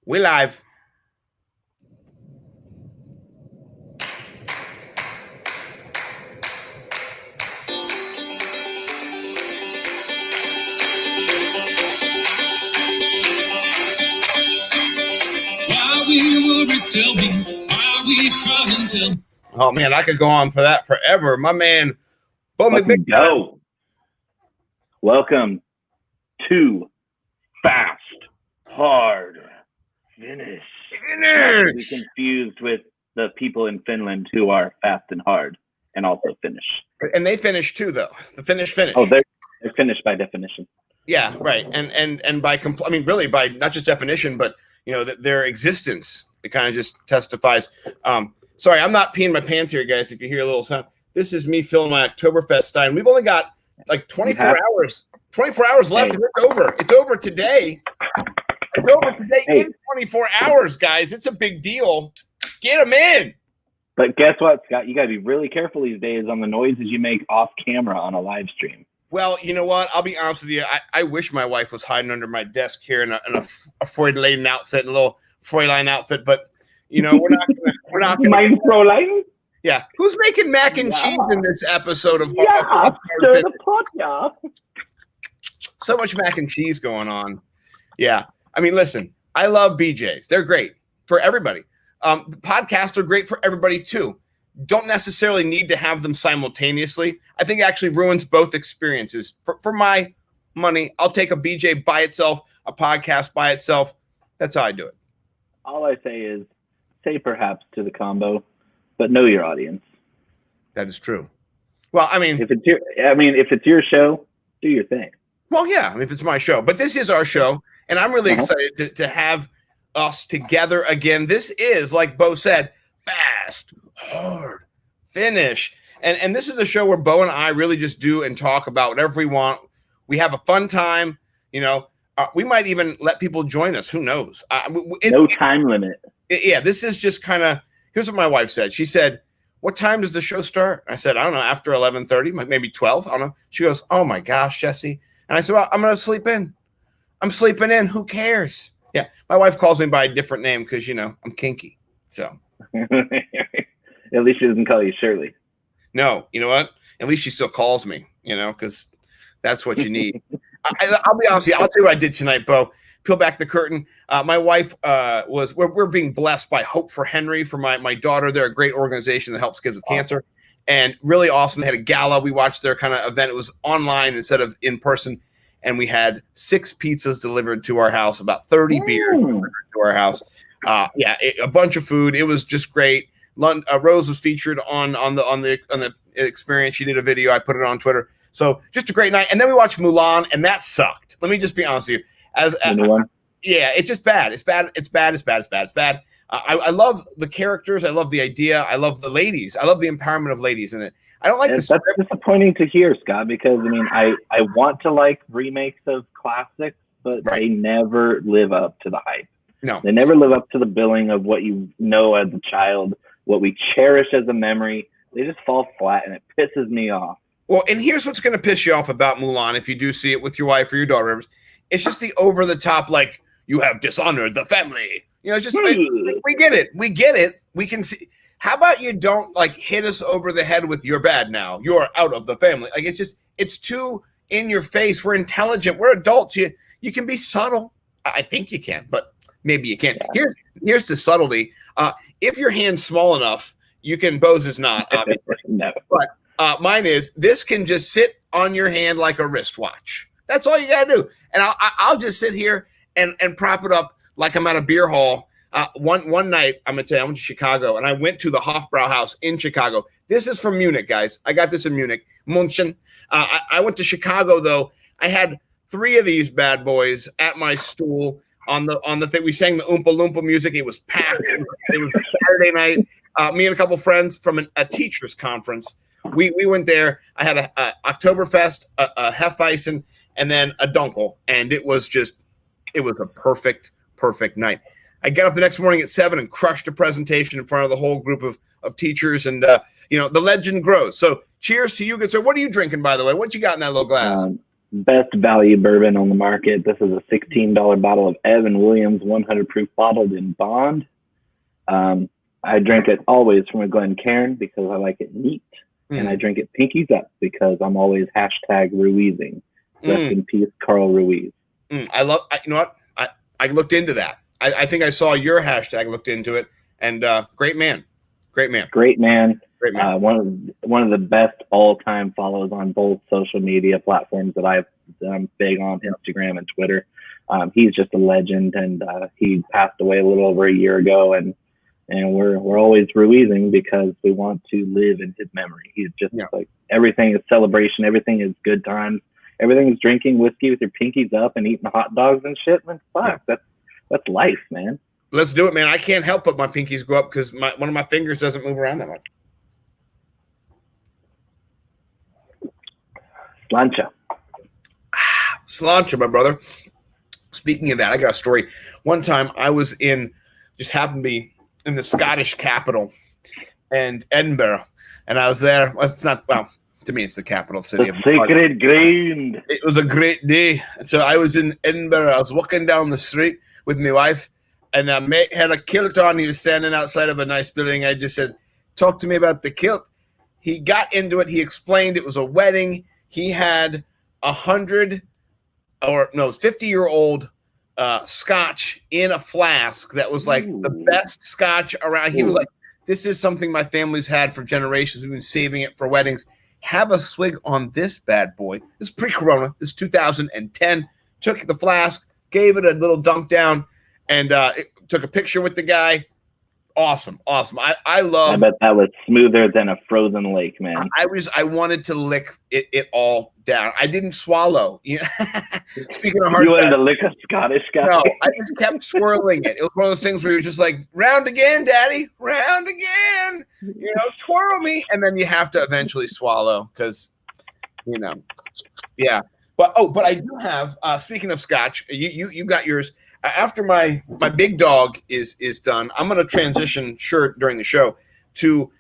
We live. Why we worry, tell me. Why we cry and tell me. Oh man, I could go on for that forever. My man, Bo Let's McBig. go. Welcome to Fast.Hard.Finish. Not to be confused with the people in Finland who are fast and hard and also finish. And they finished too, though. The finish. Oh, they're finished by definition. Yeah, right. And by really by not just definition, but their existence. It kind of just testifies. Sorry, I'm not peeing my pants here, guys. If you hear a little sound, this is me filling my Oktoberfest Stein. We've only got like 24 hours. 24 hours left. Hey. It's over. It's over today. It's over today in 24 hours, guys. It's a big deal. Get them in. But guess what, Scott? You got to be really careful these days on the noises you make off camera on a live stream. Well, you know what? I'll be honest with you. I wish my wife was hiding under my desk here in a Freudian outfit, a little Fräulein outfit, but we're not gonna Mein Fräulein? Yeah. Who's making mac and cheese in this episode of Stir the pot, yeah. So much mac and cheese going on. Yeah. I mean, listen, I love BJs. They're great for everybody. The podcasts are great for everybody too. Don't necessarily need to have them simultaneously. I think it actually ruins both experiences. For my money, I'll take a BJ by itself, a podcast by itself. That's how I do it. All I say is say perhaps to the combo, but know your audience. That is true. Well, I mean, if it's your show, do your thing. Well, yeah, if it's my show, but this is our show, and I'm really excited to have us together again. This is, like Bo said, Fast, Hard, Finish. And this is a show where Bo and I really just do and talk about whatever we want. We have a fun time. We might even let people join us. Who knows? No time limit. This is just kind of, here's what my wife said. She said, what time does the show start? I said, I don't know, after 11:30, maybe 12. I don't know. She goes, oh my gosh, Jesse. And I said, well, I'm going to sleep in. I'm sleeping in. Who cares? Yeah. My wife calls me by a different name because, I'm kinky. So. At least she doesn't call you Shirley. No. You know what? At least she still calls me, because that's what you need. I'll be honest with you. I'll tell you what I did tonight, Bo. Peel back the curtain. My wife we're being blessed by Hope for Henry for my daughter. They're a great organization that helps kids with cancer. And really awesome. They had a gala. We watched their kind of event. It was online instead of in person. And we had 6 pizzas delivered to our house, about 30 beers delivered to our house. A bunch of food. It was just great. Rose was featured on the experience. She did a video. I put it on Twitter. So just a great night. And then we watched Mulan, and that sucked. Let me just be honest with you. It's just bad. It's bad. It's bad. It's bad. It's bad. It's bad. I love the characters. I love the idea. I love the ladies. I love the empowerment of ladies in it. I don't like this. That's disappointing to hear, Scott, because I want to like remakes of classics, but they never live up to the hype. No, they never live up to the billing of what you know as a child, what we cherish as a memory. They just fall flat, and it pisses me off. Well, and here's what's going to piss you off about Mulan if you do see it with your wife or your daughter. It's just the over-the-top, like, you have dishonored the family. It's just, we get it. We get it. We can see. How about you don't, hit us over the head with you're bad now. You're out of the family. It's too in your face. We're intelligent. We're adults. You can be subtle. I think you can, but maybe you can't. Yeah. Here's the subtlety. If your hand's small enough, you can. Bo's is not, obviously. No. But mine is. This can just sit on your hand like a wristwatch. That's all you got to do. And I'll just sit here and prop it up like I'm at a beer hall. One night, I'm going to tell you, I went to Chicago, and I went to the Hofbrauhaus in Chicago. This is from Munich, guys. I got this in Munich. München. I went to Chicago, though. I had 3 of these bad boys at my stool on the thing. We sang the Oompa Loompa music. It was packed. It was Saturday night. Me and a couple friends from a teachers conference. We went there. I had a Oktoberfest, a Hefeweizen, and then a Dunkel, and it was a perfect night. I got up the next morning at 7 and crushed a presentation in front of the whole group of teachers, and the legend grows. So cheers to you, good sir. What are you drinking, by the way? What you got in that little glass? Best value bourbon on the market. This is a $16 bottle of Evan Williams 100 proof bottled in Bond. I drink it always from a Glencairn because I like it neat. And I drink it pinkies up because I'm always hashtag Ruizing. Rest in peace, Carl Ruiz. You know what? I looked into that. I think I saw your hashtag, looked into it, and great man. One of the best all-time follows on both social media platforms that I'm big on, Instagram and Twitter. He's just a legend, and he passed away a little over a year ago, and we're always Ruizing because we want to live in his memory. He's just like, everything is celebration, everything is good times, everything is drinking whiskey with your pinkies up and eating hot dogs and shit. Man, fuck, that's life, man. Let's do it, man. I can't help but my pinkies go up because one of my fingers doesn't move around that much. Sláinte, my brother. Speaking of that, I got a story. One time I was just happened to be in the Scottish capital and Edinburgh, and I was there. It's not, well, to me, it's the capital city. The sacred ground. It was a great day. So I was in Edinburgh. I was walking down the street with my wife, and a mate had a kilt on. He was standing outside of a nice building. I just said, talk to me about the kilt. He got into it. He explained it was a wedding. He had 50-year-old scotch in a flask that was like the best scotch around. He was like, this is something my family's had for generations. We've been saving it for weddings. Have a swig on this bad boy. This is pre-Corona. This is 2010. Took the flask, gave it a little dunk down, and took a picture with the guy. Awesome. I bet that was smoother than a frozen lake, man. I wanted to lick it all down. I didn't swallow. Speaking of hard, you wanted to lick a Scottish guy? No, I just kept swirling it. It was one of those things where you're just like, round again, daddy, round again. Twirl me, and then you have to eventually swallow because, yeah. But I do have. Speaking of scotch, you got yours. After my big dog is done, I'm going to transition during the show to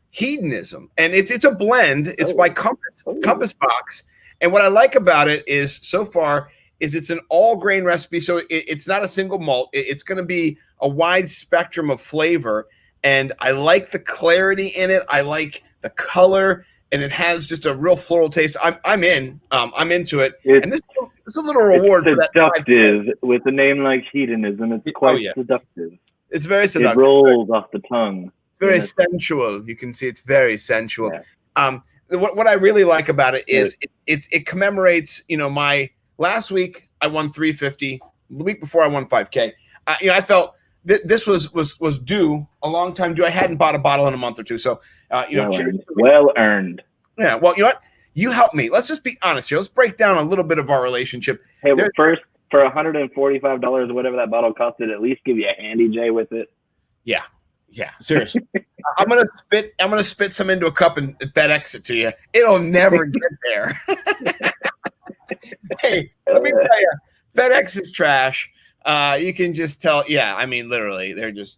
hedonism, and it's a blend. It's by Compass Box, and what I like about it is so far is it's an all grain recipe, so it's not a single malt. It's going to be a wide spectrum of flavor, and I like the clarity in it. I like the color, and it has just a real floral taste. I'm into it, and this. It's a little reward. It's seductive with a name like hedonism. It's quite seductive. It's very seductive. It rolls off the tongue. It's very sensual. You can see it's very sensual. Yeah. What I really like about it is it commemorates. My last week I won 350. The week before I won 5K. I felt this was due a long time due. I hadn't bought a bottle in a month or two, so well earned. Yeah. Well, you know what? You help me. Let's just be honest here. Let's break down a little bit of our relationship. Hey, first, for $145 or whatever that bottle costed, at least give you a handy J with it. Yeah. Seriously, I'm gonna spit some into a cup and FedEx it to you. It'll never get there. Hey, let me tell you, FedEx is trash. You can just tell. Yeah, I mean, literally, they're just.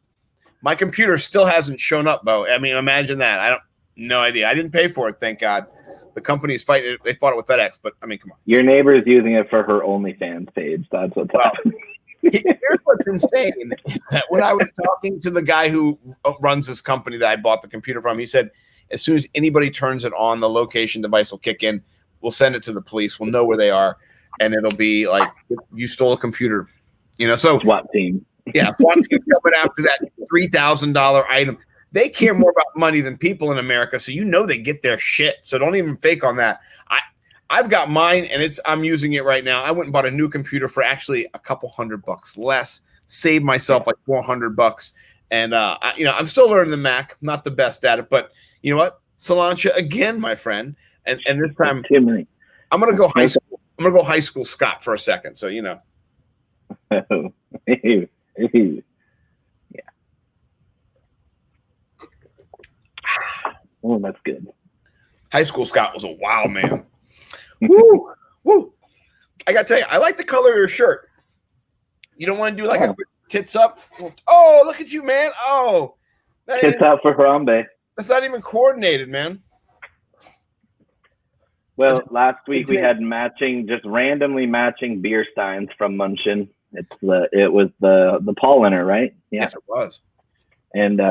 My computer still hasn't shown up, Bo. I mean, imagine that. No idea. I didn't pay for it, thank God. The company's fighting it. They fought it with FedEx, but I mean, come on. Your neighbor is using it for her OnlyFans page. That's what's happening. Here's what's insane. When I was talking to the guy who runs this company that I bought the computer from, he said, as soon as anybody turns it on, the location device will kick in. We'll send it to the police. We'll know where they are. And it'll be like, you stole a computer. So SWAT team. Yeah, SWAT team coming after that $3,000 item. They care more about money than people in America, so they get their shit. So don't even fake on that. I've got mine, and I'm using it right now. I went and bought a new computer for actually a couple $100 less. Saved myself like $400, and I'm still learning the Mac. Not the best at it, but you know what? Sláinte again, my friend, and this time I'm gonna go high school. I'm gonna go high school Scott for a second. So Oh, that's good. High school Scott was a wild man. Woo! I gotta tell you, I like the color of your shirt. You don't want to do like a quick tits up? Oh, look at you, man! Oh, tits out for Harambe. That's not even coordinated, man. Well, last week we had just randomly matching beer steins from Munchen. It was the Paulaner, right? Yeah. Yes, it was. And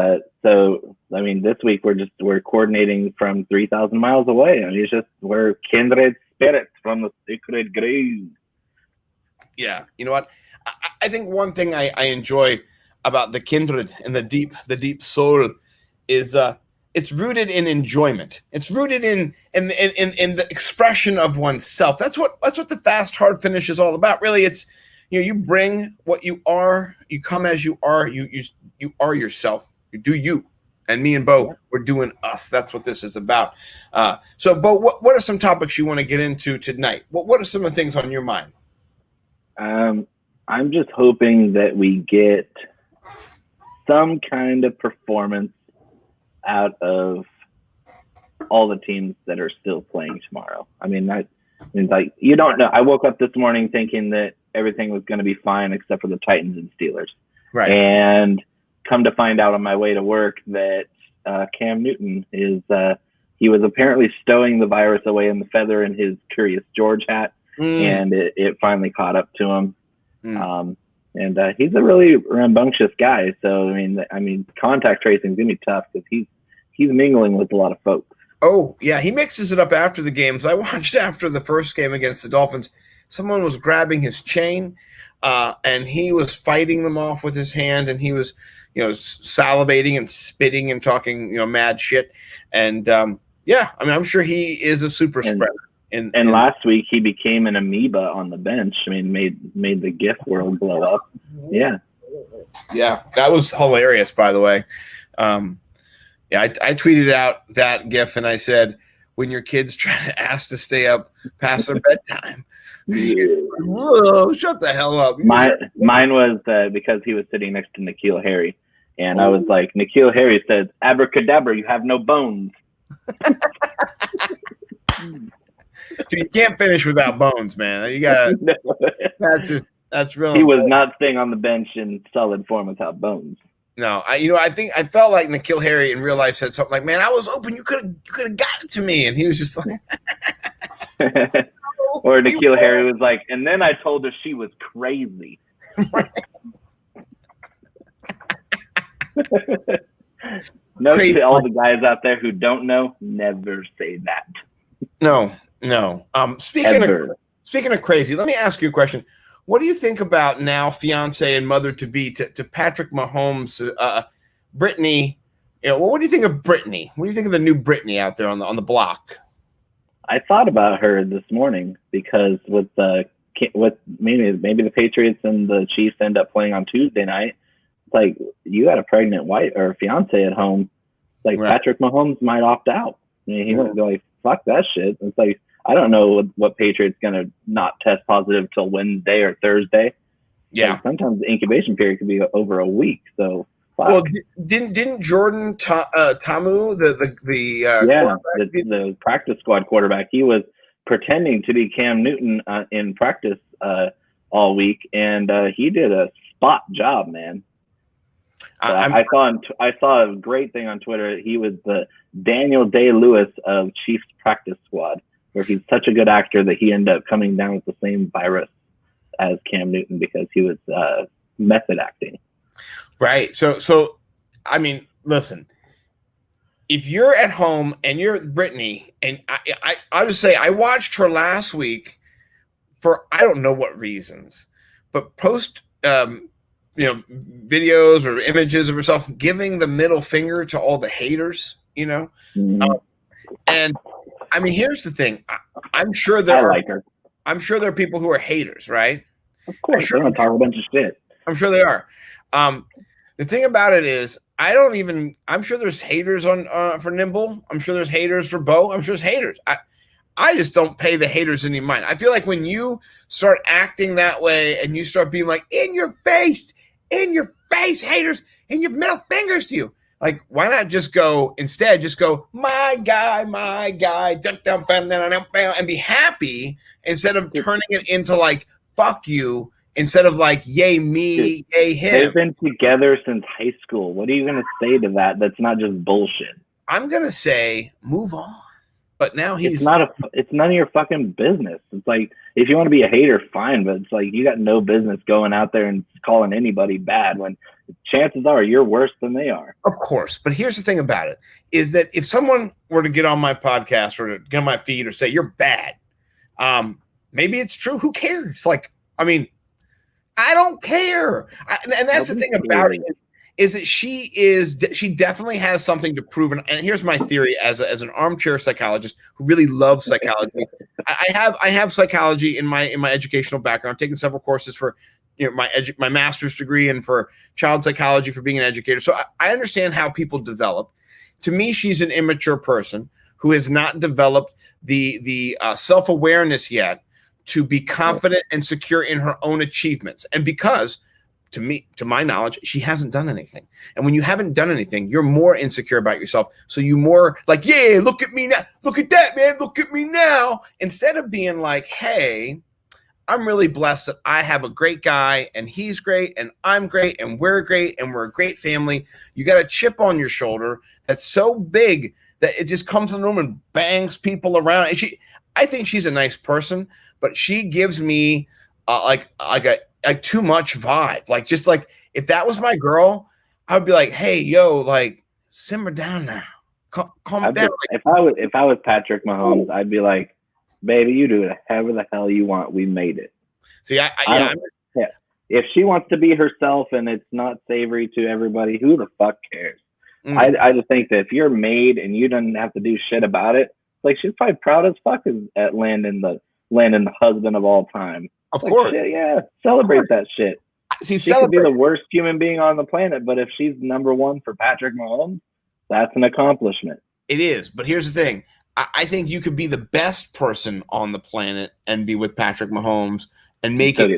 so, I mean, this week we're coordinating from 3,000 miles away. I mean, we're kindred spirits from the sacred grave. Yeah, you know what? I think one thing I enjoy about the kindred and the deep soul is it's rooted in enjoyment. It's rooted in the expression of oneself. That's what the Fast Hard Finish is all about. Really, it's you bring what you are. You come as you are. You are yourself. You do you. And me and Bo, we're doing us. That's what this is about. So, Bo, what are some topics you want to get into tonight? What are some of the things on your mind? I'm just hoping that we get some kind of performance out of all the teams that are still playing tomorrow. I mean, like, you don't know. I woke up this morning thinking that everything was going to be fine except for the Titans and Steelers. Right. And come to find out on my way to work that Cam Newton he was apparently stowing the virus away in the feather in his Curious George hat. And it finally caught up to him. And he's a really rambunctious guy. So, I mean, contact tracing is going to be tough because he's mingling with a lot of folks. Oh, yeah, he mixes it up after the games. I watched after the first game against the Dolphins. Someone was grabbing his chain, and he was fighting them off with his hand, and he was, salivating and spitting and talking, mad shit. And, yeah, I mean, I'm sure he is a super spreader. And last week he became an amoeba on the bench. I mean, made the GIF world blow up. Yeah. Yeah, that was hilarious, by the way. I tweeted out that GIF and I said, when your kids try to ask to stay up past their bedtime, whoa, shut the hell up. Mine was because he was sitting next to N'Keal Harry. And I was like, N'Keal Harry says, abracadabra, you have no bones. Dude, you can't finish without bones, man. You got that's really. He was not staying on the bench in solid form without bones. No, I think I felt like N'Keal Harry in real life said something like, "Man, I was open. You could have got it to me," and he was just like. Or N'Keal Harry was like, and then I told her she was crazy. Note to all the guys out there who don't know, never say that. No. Speaking of crazy, let me ask you a question. What do you think about now fiance and mother to be to Patrick Mahomes, Brittany? What do you think of Brittany? What do you think of the new Brittany out there on the block? I thought about her this morning because with maybe the Patriots and the Chiefs end up playing on Tuesday night. It's like you got a pregnant wife or fiance at home. Like right. Patrick Mahomes might opt out. I mean, he might be like, "Fuck that shit." It's like I don't know what Patriot's gonna not test positive till Wednesday or Thursday. Yeah, like sometimes the incubation period could be over a week. So. Fuck. Well, didn't Jordan Tamu the practice squad quarterback? He was pretending to be Cam Newton in practice all week, and he did a spot job, man. I saw a great thing on Twitter. He was the Daniel Day-Lewis of Chiefs practice squad, where he's such a good actor that he ended up coming down with the same virus as Cam Newton because he was method acting. Right. So, I mean, listen, if you're at home and you're Brittany, and I'll just say I watched her last week for I don't know what reasons, but post, videos or images of herself giving the middle finger to all the haters, Mm-hmm. And I mean, here's the thing. I'm sure I'm sure there are people who are haters, right? Of course, they're gonna talk a bunch of shit. I'm sure they are. The thing about it is, I'm sure there's haters for Nimble. I'm sure there's haters for Bo. I'm sure there's haters. I just don't pay the haters any mind. I feel like when you start acting that way and you start being like, in your face, haters, and your middle fingers to you. Like, why not just go, my guy, and be happy instead of turning it into like, fuck you. Instead of like, yay me, yay him. They've been together since high school. What are you going to say to that? That's not just bullshit. I'm going to say, move on. But now it's none of your fucking business. It's like, if you want to be a hater, fine, but it's like, you got no business going out there and calling anybody bad when chances are you're worse than they are. Of course. But here's the thing about it, is that if someone were to get on my podcast or to get on my feed or say you're bad, maybe it's true. Who cares? Like, I mean, I don't care. And that's the thing about it, is that she definitely has something to prove. And here's my theory as an armchair psychologist who really loves psychology. I have psychology in my educational background. I've taken several courses for my master's degree and for child psychology for being an educator. So I understand how people develop. To me, she's an immature person who has not developed the self-awareness yet to be confident and secure in her own achievements. And because, to my knowledge, she hasn't done anything. And when you haven't done anything, you're more insecure about yourself. So you more like, yeah, look at me now. Look at that, man. Look at me now. Instead of being like, hey, I'm really blessed that I have a great guy and he's great and I'm great and we're a great family. You got a chip on your shoulder that's so big that it just comes in the room and bangs people around. And I think she's a nice person, but she gives me like a too much vibe. Like, just like, if that was my girl, I would be like, hey, yo, like, simmer down now. Calm down. If I was Patrick Mahomes, I'd be like, baby, you do whatever the hell you want. We made it. See, if she wants to be herself and it's not savory to everybody, who the fuck cares? Mm-hmm. I just think that if you're made and you don't have to do shit about it, like, she's probably proud as fuck at landing the husband of all time. Of course. Shit, yeah. Celebrate that shit. See, she could be the worst human being on the planet, but if she's number one for Patrick Mahomes, that's an accomplishment. It is. But here's the thing. I think you could be the best person on the planet and be with Patrick Mahomes and make it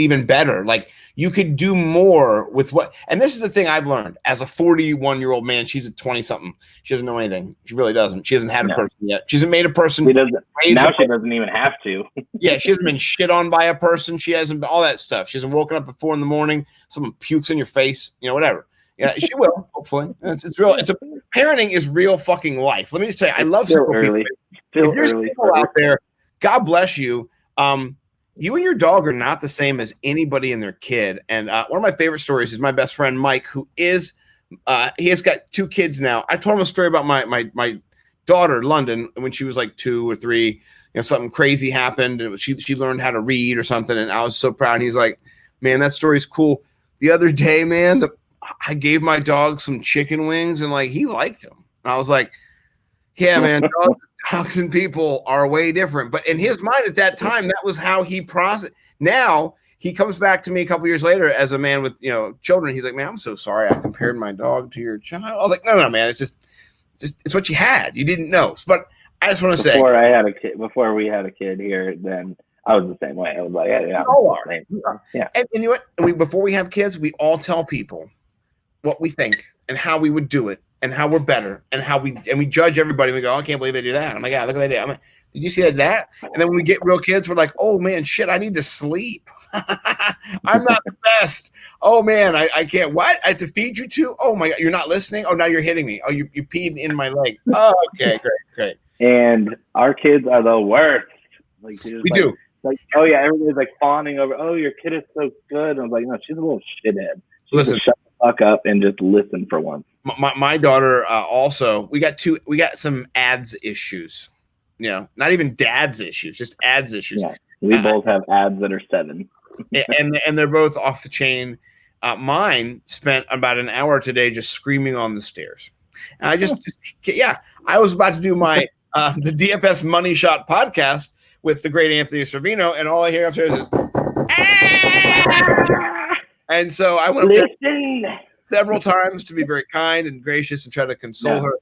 even better. Like, you could do more with what, and this is the thing I've learned as a 41-year-old man. She's a 20-something. She doesn't know anything. She really doesn't. She hasn't had a person yet. She hasn't made a person. She doesn't even have to. Yeah, she hasn't been shit on by a person. She hasn't been all that stuff. She hasn't woken up at 4 a.m. Someone pukes in your face. Whatever. Yeah, she will, hopefully. It's real. Parenting is real fucking life. Let me just tell you, I love still single early. people. Still if there's early people out there, God bless you. You and your dog are not the same as anybody and their kid. And one of my favorite stories is my best friend Mike, who is he has got 2 kids now. I told him a story about my daughter London when she was like 2 or 3. Something crazy happened and she learned how to read or something, and I was so proud. And he's like, man, that story's cool. The other day, man, I gave my dog some chicken wings and like he liked them. And I was like, yeah, man, dogs and people are way different. But in his mind at that time, that was how he processed. Now he comes back to me a couple years later as a man with children. He's like, man, I'm so sorry I compared my dog to your child. I was like, no, man, it's just it's what you had. You didn't know. But I just want to say, before we had a kid here, then I was the same way. I was like, yeah. Yeah. And you know what? Before we have kids, we all tell people what we think and how we would do it and how we're better and we judge everybody. We go, oh, I can't believe they do that. Oh my God, look what they did. I'm like, did you see that? And then when we get real kids, we're like, oh man, shit, I need to sleep. I'm not the best. Oh man, I can't. What? I have to feed you too? Oh my God, you're not listening? Oh, now you're hitting me. Oh, you peed in my leg. Oh, okay, great. And our kids are the worst. Like, we do. Like, oh yeah, everybody's like fawning over, oh, your kid is so good. And I was like, no, she's a little shithead. Listen, shut the fuck up and just listen for once. My daughter also, we got some ads issues. Not even dad's issues, just ads issues. Yeah, we both have ads that are 7. and they're both off the chain. Mine spent about an hour today just screaming on the stairs. And I was about to do my the DFS Money Shot podcast with the great Anthony Servino, and all I hear upstairs is and so I went several times to be very kind and gracious and try to console her.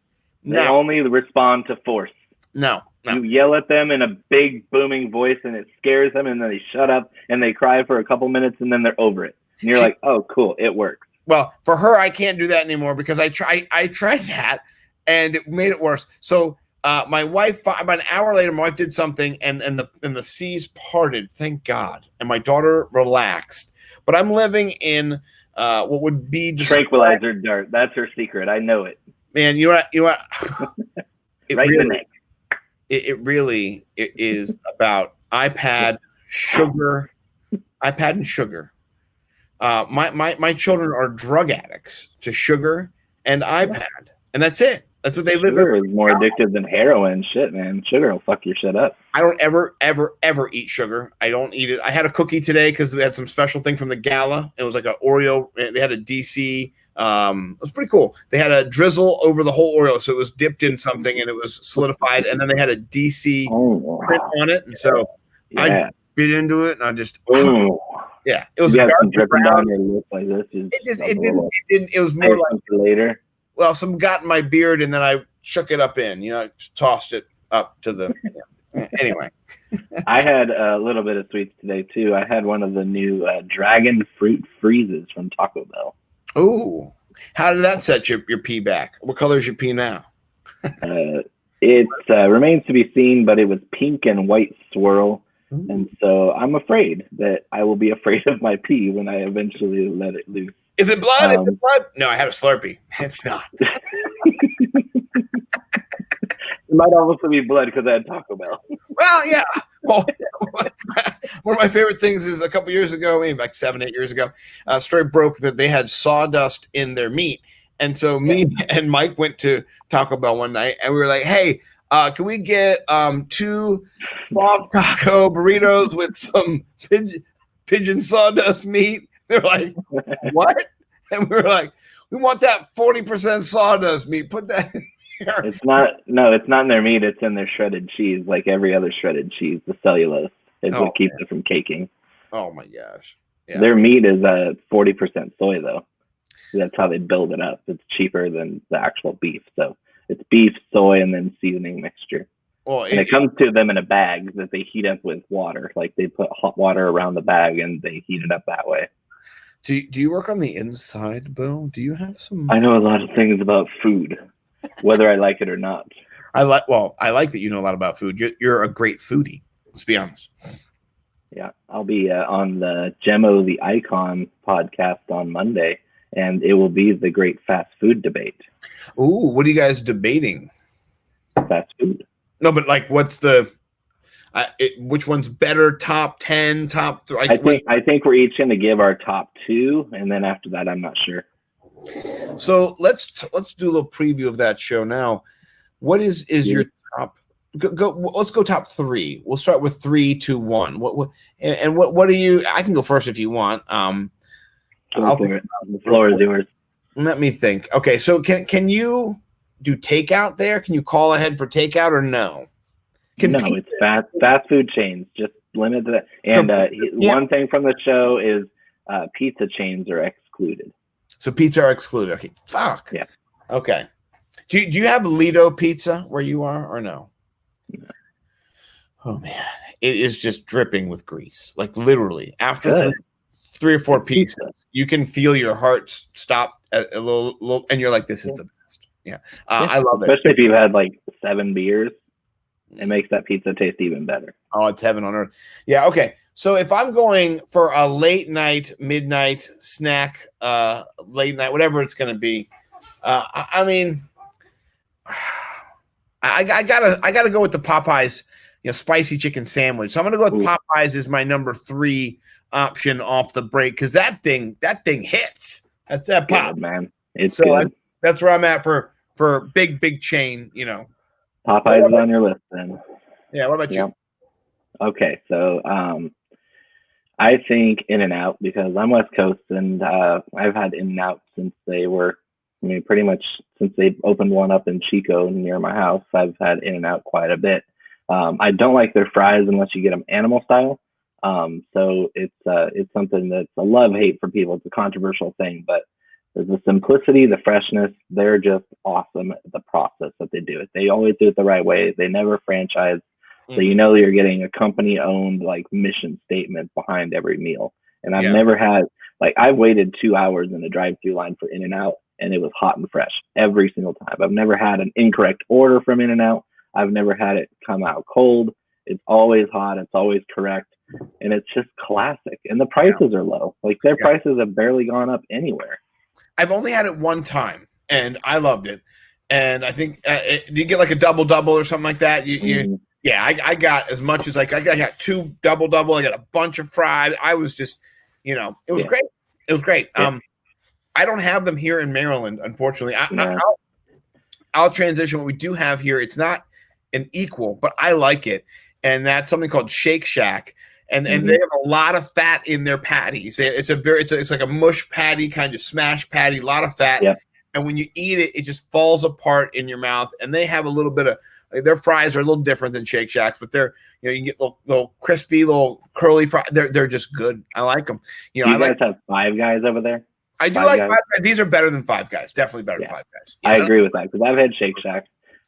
They only respond to force. No. You yell at them in a big booming voice and it scares them, and then they shut up and they cry for a couple minutes and then they're over it. And you're like, oh, cool, it works. Well, for her, I can't do that anymore because I tried that and it made it worse. So my wife, about an hour later, my wife did something and the seas parted, thank God. And my daughter relaxed. But I'm living in what would be tranquilizer dart. That's her secret. I know it. Man, you know what? Right in the neck. it is about iPad, sugar, iPad and sugar. My children are drug addicts to sugar and iPad, and that's it. That's what they live. Sugar is more addictive than heroin. Shit, man. Sugar will fuck your shit up. I don't ever eat sugar. I don't eat it. I had a cookie today because we had some special thing from the gala. It was like an Oreo. They had a DC. It was pretty cool. They had a drizzle over the whole Oreo, so it was dipped in something and it was solidified. And then they had a DC print on it, and so I bit into it and I just yeah. It was dripping down your lip like this. It didn't. It was more like later. Well, some got in my beard, and then I shook it up in. I tossed it up to the. Anyway, I had a little bit of sweets today too. I had one of the new dragon fruit freezes from Taco Bell. Oh, how did that set your pee back? What color is your pee now? It remains to be seen, but it was pink and white swirl. Ooh. And so I'm afraid that I will be afraid of my pee when I eventually let it loose. Is it blood? Is it blood? No, I had a Slurpee. It's not. It might also be blood because I had Taco Bell. Well, yeah. Well, one of my favorite things is a couple years ago, maybe like 7-8 years ago, a story broke that they had sawdust in their meat. And so me and Mike went to Taco Bell one night, and we were like, hey, can we get 2 soft taco burritos with some pigeon sawdust meat? They're like, what? And we were like, we want that 40% sawdust meat. Put that in here. It's not in their meat. It's in their shredded cheese, like every other shredded cheese. The cellulose is what keeps it from caking. Oh, my gosh. Yeah. Their meat is 40% soy, though. That's how they build it up. It's cheaper than the actual beef. So it's beef, soy, and then seasoning mixture. Well, and it comes to them in a bag that they heat up with water. Like they put hot water around the bag and they heat it up that way. Do you work on the inside, Bill? Do you have some? I know a lot of things about food, whether I like it or not. I like that you know a lot about food. You're a great foodie. Let's be honest. Yeah, I'll be on the Gemmo the Icon podcast on Monday, and it will be the great fast food debate. Ooh, what are you guys debating? Fast food. No, but like, what's the? Which one's better? Top 10, top 3? I think we're each going to give our top 2, and then after that, I'm not sure. So let's do a little preview of that show now. What is your top? Go. Let's go top 3. We'll start with 3, 2, 1. What do you? I can go first if you want. The floor is yours. Let me think. Okay, so can you do takeout there? Can you call ahead for takeout or no? No, it's fast food chains. Just limit that. And one thing from the show is pizza chains are excluded. So pizza are excluded. Okay. Fuck. Yeah. Okay. Do you have Lido pizza where you are or no? No. Oh man, it is just dripping with grease. Like literally, after 3 or 4 pieces, you can feel your heart stop a little, and you're like, "This is the best." Yeah, I love it. Especially if you've had like 7 beers. It makes that pizza taste even better. Oh, it's heaven on earth. Yeah, okay. So if I'm going for a late night, midnight snack, late night, whatever it's going to be, I mean, I gotta go with the Popeyes, spicy chicken sandwich. So I'm gonna go with Popeyes as my number 3 option off the break because that thing hits. That's that pop, man. It's so good. That's where I'm at for big chain. Popeyes is on your list then. Yeah, what about you? Okay, so I think In-N-Out because I'm West Coast and I've had In-N-Out since pretty much since they opened one up in Chico near my house. I've had In-N-Out quite a bit. I don't like their fries unless you get them animal style. So it's something that's a love-hate for people. It's a controversial thing, but there's the simplicity, the freshness. They're just awesome at the process that they do it. They always do it the right way. They never franchise. So you're getting a company-owned like mission statement behind every meal. And I've never had I've waited 2 hours in a drive-through line for In-N-Out, and it was hot and fresh every single time. I've never had an incorrect order from In-N-Out. I've never had it come out cold. It's always hot. It's always correct. And it's just classic. And the prices are low. Their prices have barely gone up anywhere. I've only had it one time, and I loved it. and I think you get like a double or something like that. Yeah, I got as much as like I got 2 double. I got a bunch of fries. I was just, it was great. It was great. Yeah. I don't have them here in Maryland, unfortunately. No. I'll transition. What we do have here, it's not an equal, but I like it, and that's something called Shake Shack, and they have a lot of fat in their patties. It's like a mush patty, kind of smash patty, a lot of fat. Yeah. And when you eat it, it just falls apart in your mouth. And they have a little bit of their fries are a little different than Shake Shacks, but they're you can get little crispy, little curly fries. They're just good. I like them. Do you guys have Five Guys over there? I do like Five Guys. These are better than Five Guys. Definitely better than Five Guys. I agree with that because I've had Shake Shack,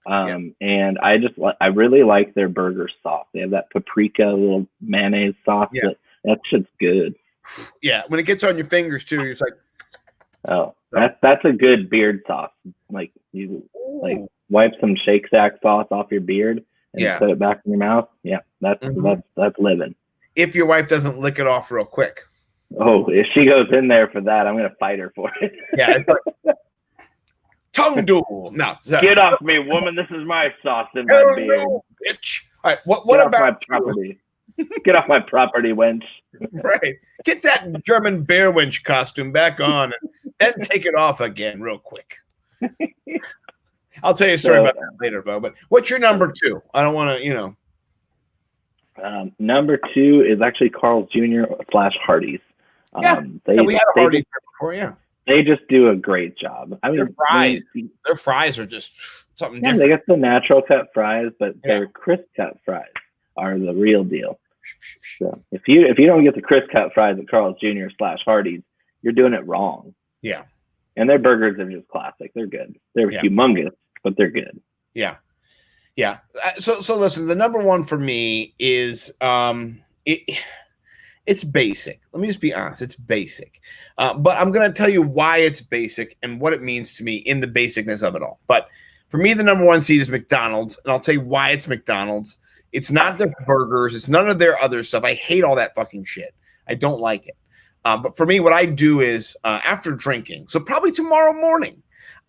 and I really like their burger sauce. They have that paprika little mayonnaise sauce. Yeah. That shit's good. Yeah, when it gets on your fingers too, it's like, oh, that's a good beard sauce. Like you wipe some Shake Shack sauce off your beard and put it back in your mouth. Yeah, that's living. If your wife doesn't lick it off real quick. Oh, if she goes in there for that, I'm gonna fight her for it. Yeah, it's like tongue duel. No, get off me, woman. This is my sauce in my beard. Bitch. All right, what about my property? Get off my property, wench. Right. Get that German bear wench costume back on and take it off again real quick. I'll tell you a story about that later, Bo. But what's your number 2? I don't want to, Number 2 is actually Carl's Jr. / Hardee's. We had a Hardee's before, yeah. They just do a great job. I mean, their fries are just something different. They get the natural cut fries, but their crisp cut fries are the real deal. So if you don't get the crisp cut fries at Carl's Jr. / Hardee's, you're doing it wrong. Yeah. And their burgers are just classic. They're good. They're humongous, but they're good. Yeah. Yeah. So listen, the number 1 for me is it's basic. Let me just be honest. It's basic. But I'm going to tell you why it's basic and what it means to me in the basicness of it all. But for me, the number 1 seed is McDonald's, and I'll tell you why it's McDonald's. It's not their burgers. It's none of their other stuff. I hate all that fucking shit. I don't like it. But for me, what I do is after drinking, so probably tomorrow morning,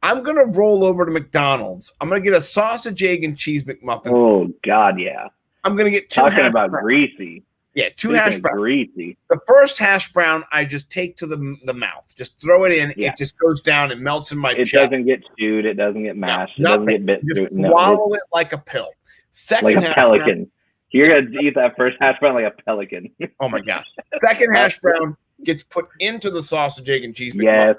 I'm going to roll over to McDonald's. I'm going to get a sausage, egg, and cheese McMuffin. Oh, God, yeah. I'm going to get 2 Talking about greasy. Yeah, 2 hash browns. Greasy. The first hash brown, I just take to the mouth. Just throw it in. Yeah. It just goes down and melts in my chest. It doesn't get chewed. It doesn't get mashed. No, it doesn't get bit through. No, swallow it like a pill. Second like a pelican. You're going to eat that first hash brown like a pelican. Oh, my gosh. Second hash brown gets put into the sausage, egg, and cheese McMuffin. Yes.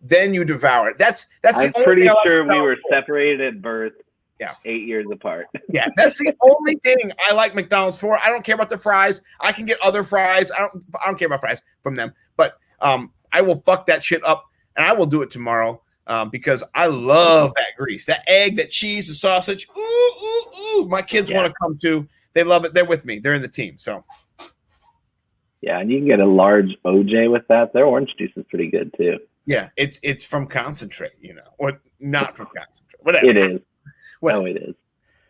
Then you devour it. That's I'm pretty sure we were separated at birth. Yeah. 8 years apart. Yeah, that's the only thing I like McDonald's for. I don't care about the fries. I can get other fries. I don't care about fries from them. But I will fuck that shit up, and I will do it tomorrow because I love that grease, that egg, that cheese, the sausage. Ooh, ooh, ooh! My kids want to come too. They love it. They're with me. They're in the team. So. Yeah, and you can get a large OJ with that. Their orange juice is pretty good too. Yeah, it's from concentrate, or not from concentrate. Whatever. It is. Well, no, it is.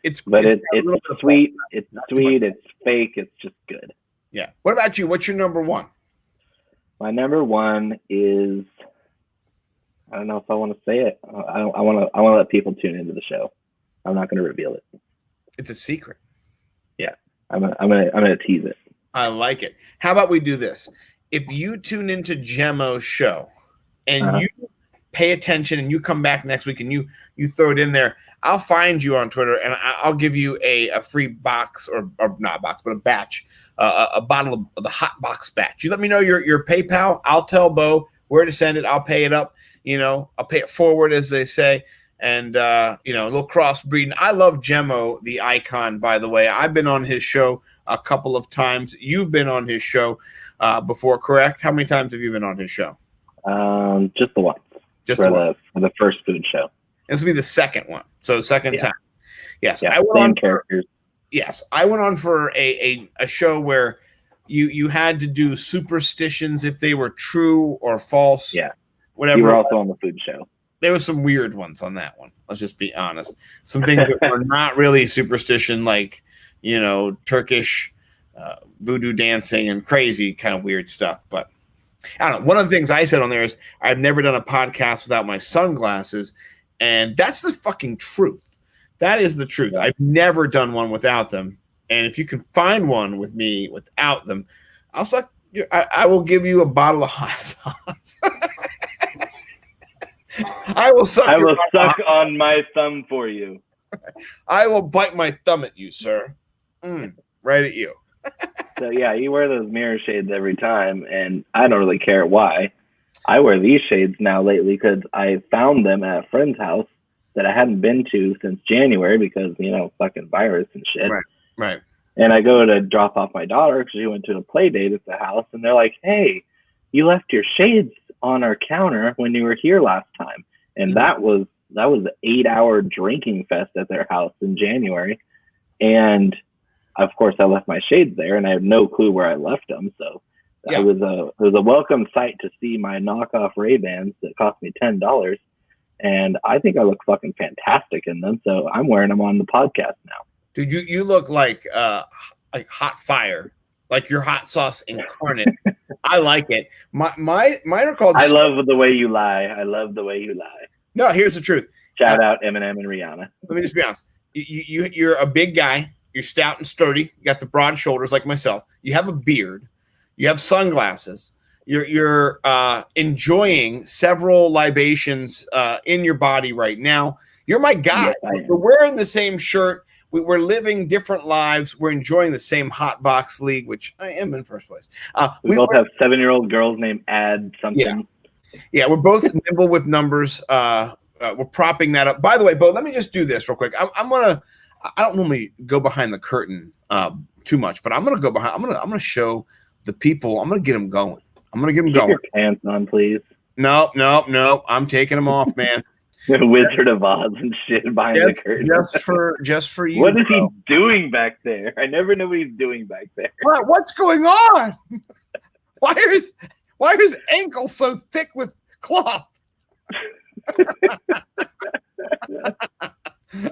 It's sweet. It's sweet. It's fake. It's just good. Yeah. What about you? What's your number 1? My number 1 is, I don't know if I want to say it. I want to let people tune into the show. I'm not going to reveal it. It's a secret. Yeah, I'm gonna tease it. I like it. How about we do this? If you tune into Gemo's show and you pay attention and you come back next week and you throw it in there, I'll find you on Twitter and I'll give you a free box or not a box, but a batch, a bottle of the Hot Box batch. You let me know your PayPal. I'll tell Bo where to send it. I'll pay it up. I'll pay it forward, as they say. And, a little crossbreeding. I love Gemo, the icon, by the way. I've been on his show a couple of times. You've been on his show before, correct? How many times have you been on his show? Just the once. Just for the first food show. This will be the second one. So second time. Yes. Yeah, I went on characters. Yes. I went on for a show where you had to do superstitions if they were true or false. Yeah. Whatever. You were also on the food show. There were some weird ones on that one. Let's just be honest. Some things that were not really superstition, like, Turkish voodoo dancing and crazy kind of weird stuff. But I don't know. One of the things I said on there is I've never done a podcast without my sunglasses. And that's the fucking truth. That is the truth. Yeah. I've never done one without them. And if you can find one with me without them, I'll suck. I will give you a bottle of hot sauce. I will suck. I will suck on my thumb for you. I will bite my thumb at you, sir. Right at you. So yeah, you wear those mirror shades every time, and I don't really care why. I wear these shades now lately because I found them at a friend's house that I hadn't been to since January because, fucking virus and shit. Right. And I go to drop off my daughter because she went to a play date at the house, and they're like, "Hey, you left your shades on our counter when you were here last time." And that was an 8-hour drinking fest at their house in January. And of course, I left my shades there, and I have no clue where I left them. So it was a welcome sight to see my knockoff Ray-Bans that cost me $10. And I think I look fucking fantastic in them. So I'm wearing them on the podcast now. Dude, you look like hot fire, like your hot sauce incarnate. I like it. Mine are called. I love the way you lie. I love the way you lie. No, here's the truth. Shout out Eminem and Rihanna. Let me just be honest. You're a big guy. You're stout and sturdy. You got the broad shoulders like myself. You have a beard. You have sunglasses. You're enjoying several libations in your body right now. You're my guy. Yes, we're wearing the same shirt. We're living different lives. We're enjoying the same hot box league, which I am in first place. We both have 7-year-old girls named Ad something. Yeah, we're both nimble with numbers. We're propping that up. By the way, Bo, let me just do this real quick. I don't normally go behind the curtain too much, but I'm gonna go behind. I'm gonna show the people. I'm gonna get them going. I'm gonna get them Keep going. your pants on, please. No. I'm taking them off, man. Wizard of Oz and shit behind the curtain. Just for you. What is he doing back there? I never know what he's doing back there. What's going on? Why are his ankles so thick with cloth?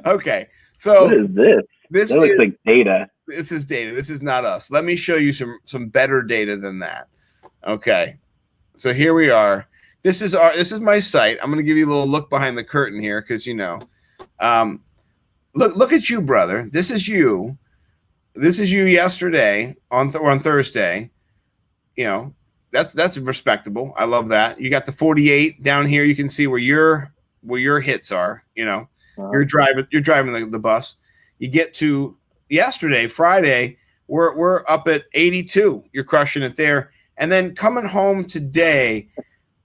Okay, so what is this? This looks like data. This is data. This is not us. Let me show you some better data than that. Okay, so here we are. This is my site. I'm going to give you a little look behind the curtain here because look at you, brother. This is you. This is you yesterday on Thursday. That's respectable. I love that. You got the 48 down here. You can see where your hits are. You're driving the bus. You get to yesterday, Friday. We're up at 82. You're crushing it there. And then coming home today,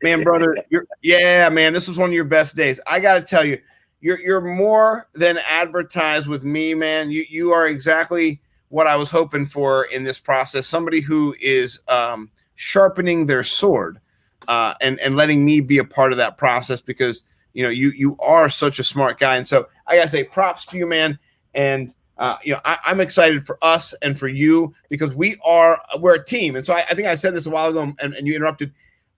man, brother, this was one of your best days. I got to tell you, you're more than advertised with me, man. You are exactly what I was hoping for in this process. Somebody who is sharpening their sword and letting me be a part of that process because you are such a smart guy. And so I gotta say props to you, man. And I'm excited for us and for you because we're a team. And so I think I said this a while ago and you interrupted.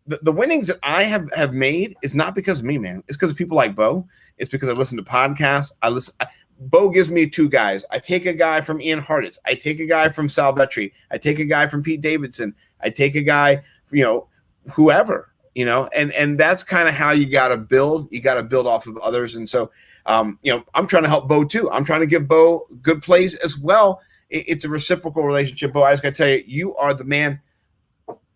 The winnings that I have made is not because of me, man. It's because of people like Bo. It's because I listen to podcasts. Bo gives me 2 guys. I take a guy from Ian Hardis. I take a guy from Sal Vetri. I take a guy from Pete Davidson. I take a guy, whoever, and that's kind of how you got to build. You got to build off of others. And so, I'm trying to help Bo too. I'm trying to give Bo good plays as well. It's a reciprocal relationship, Bo. I just got to tell you, you are the man.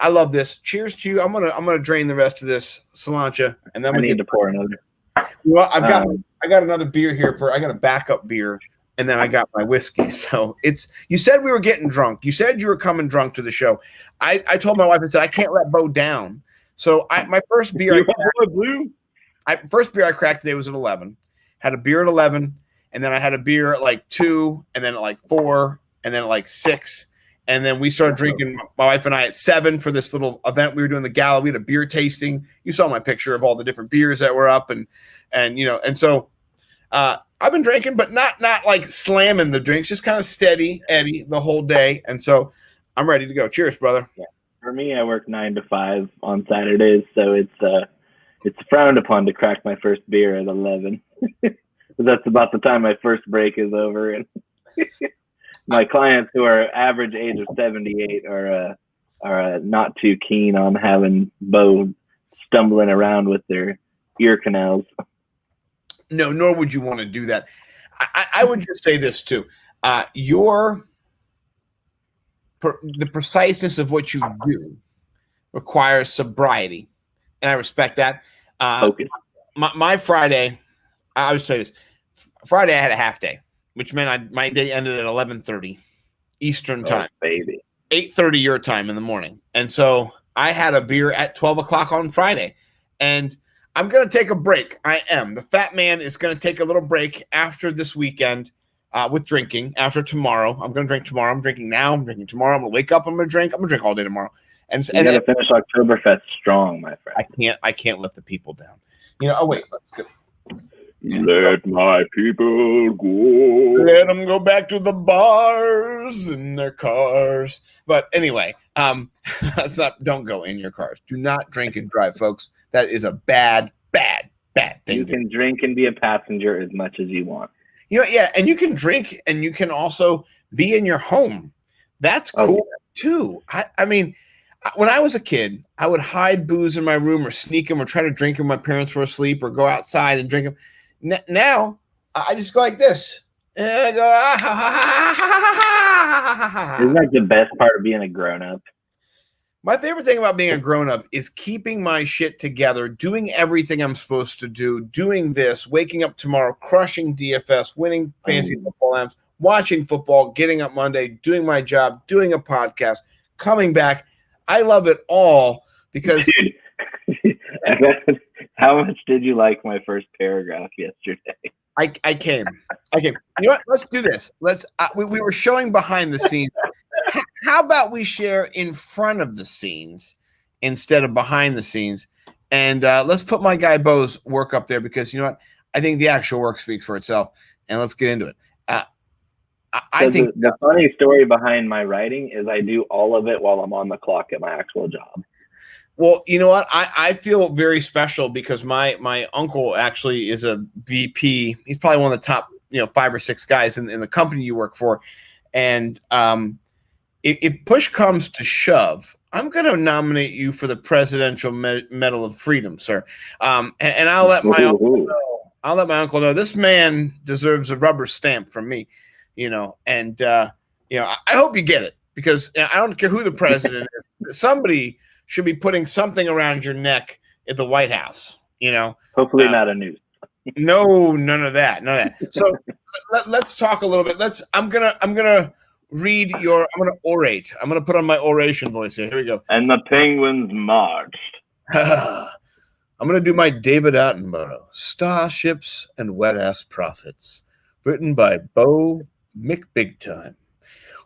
I love this. Cheers to you. I'm gonna drain the rest of this Cilantro, and then I need to pour another. Well, I got another beer here I got a backup beer, and then I got my whiskey. So you said we were getting drunk. You said you were coming drunk to the show. I told my wife, I said I can't let Bo down. So my first beer first beer I cracked today was at 11. Had a beer at 11, and then I had a beer at like 2, and then at like 4, and then at like 6. And then we started drinking, my wife and I, at 7 for this little event. We were doing the gala. We had a beer tasting. You saw my picture of all the different beers that were up. And so I've been drinking, but not like slamming the drinks, just kind of steady Eddie the whole day. And so I'm ready to go. Cheers, brother. Yeah. For me, I work 9 to 5 on Saturdays. So it's frowned upon to crack my first beer at 11. That's about the time my first break is over. And my clients who are average age of 78 are not too keen on having Bo stumbling around with their ear canals. No, nor would you want to do that. I would just say this too. The preciseness of what you do requires sobriety, and I respect that. My Friday, I'll just tell you this. Friday I had a half day, which meant my day ended at 11:30 Eastern time, baby, 8:30 your time in the morning, and so I had a beer at 12 o'clock on Friday, and I'm going to take a break. I am. The fat man is going to take a little break after this weekend with drinking. After tomorrow, I'm going to drink tomorrow. I'm drinking now. I'm drinking tomorrow. I'm going to wake up. I'm going to drink. I'm going to drink all day tomorrow. And you got to finish Oktoberfest strong, my friend. I can't let the people down. Oh wait, let's go. Let my people go. Let them go back to the bars in their cars. But anyway, don't go in your cars. Do not drink and drive, folks. That is a bad thing. You can drink and be a passenger as much as you want. Yeah, and you can drink and you can also be in your home. That's cool too. I mean, when I was a kid, I would hide booze in my room or sneak them or try to drink them when my parents were asleep or go outside and drink them. Now, I just go like this. And I go, Isn't that the best part of being a grown-up? My favorite thing about being a grown-up is keeping my shit together, doing everything I'm supposed to do, doing this, waking up tomorrow, crushing DFS, winning fantasy football amps, watching football, getting up Monday, doing my job, doing a podcast, coming back. I love it all because... Dude, how much did you like my first paragraph yesterday? I came. You know what? Let's do this. We were showing behind the scenes. How about we share in front of the scenes instead of behind the scenes? And let's put my guy Bo's work up there because you know what? I think the actual work speaks for itself. And let's get into it. I think the funny story behind my writing is I do all of it while I'm on the clock at my actual job. Well, you know what? I feel very special because my uncle actually is a VP. He's probably one of the top 5 or 6 guys in the company you work for. And if push comes to shove, I'm going to nominate you for the Presidential Medal of Freedom, sir. And I'll let my uncle know. I'll let my uncle know this man deserves a rubber stamp from me. And I hope you get it because I don't care who the president is. Somebody should be putting something around your neck at the White House. Hopefully not a noose. No, none of that. So let's talk a little bit. I'm gonna read I'm gonna orate. I'm gonna put on my oration voice here. Here we go. And the Penguins marched. I'm gonna do my David Attenborough, Starships and Wet-Ass Prophets, written by Bo McBigtime.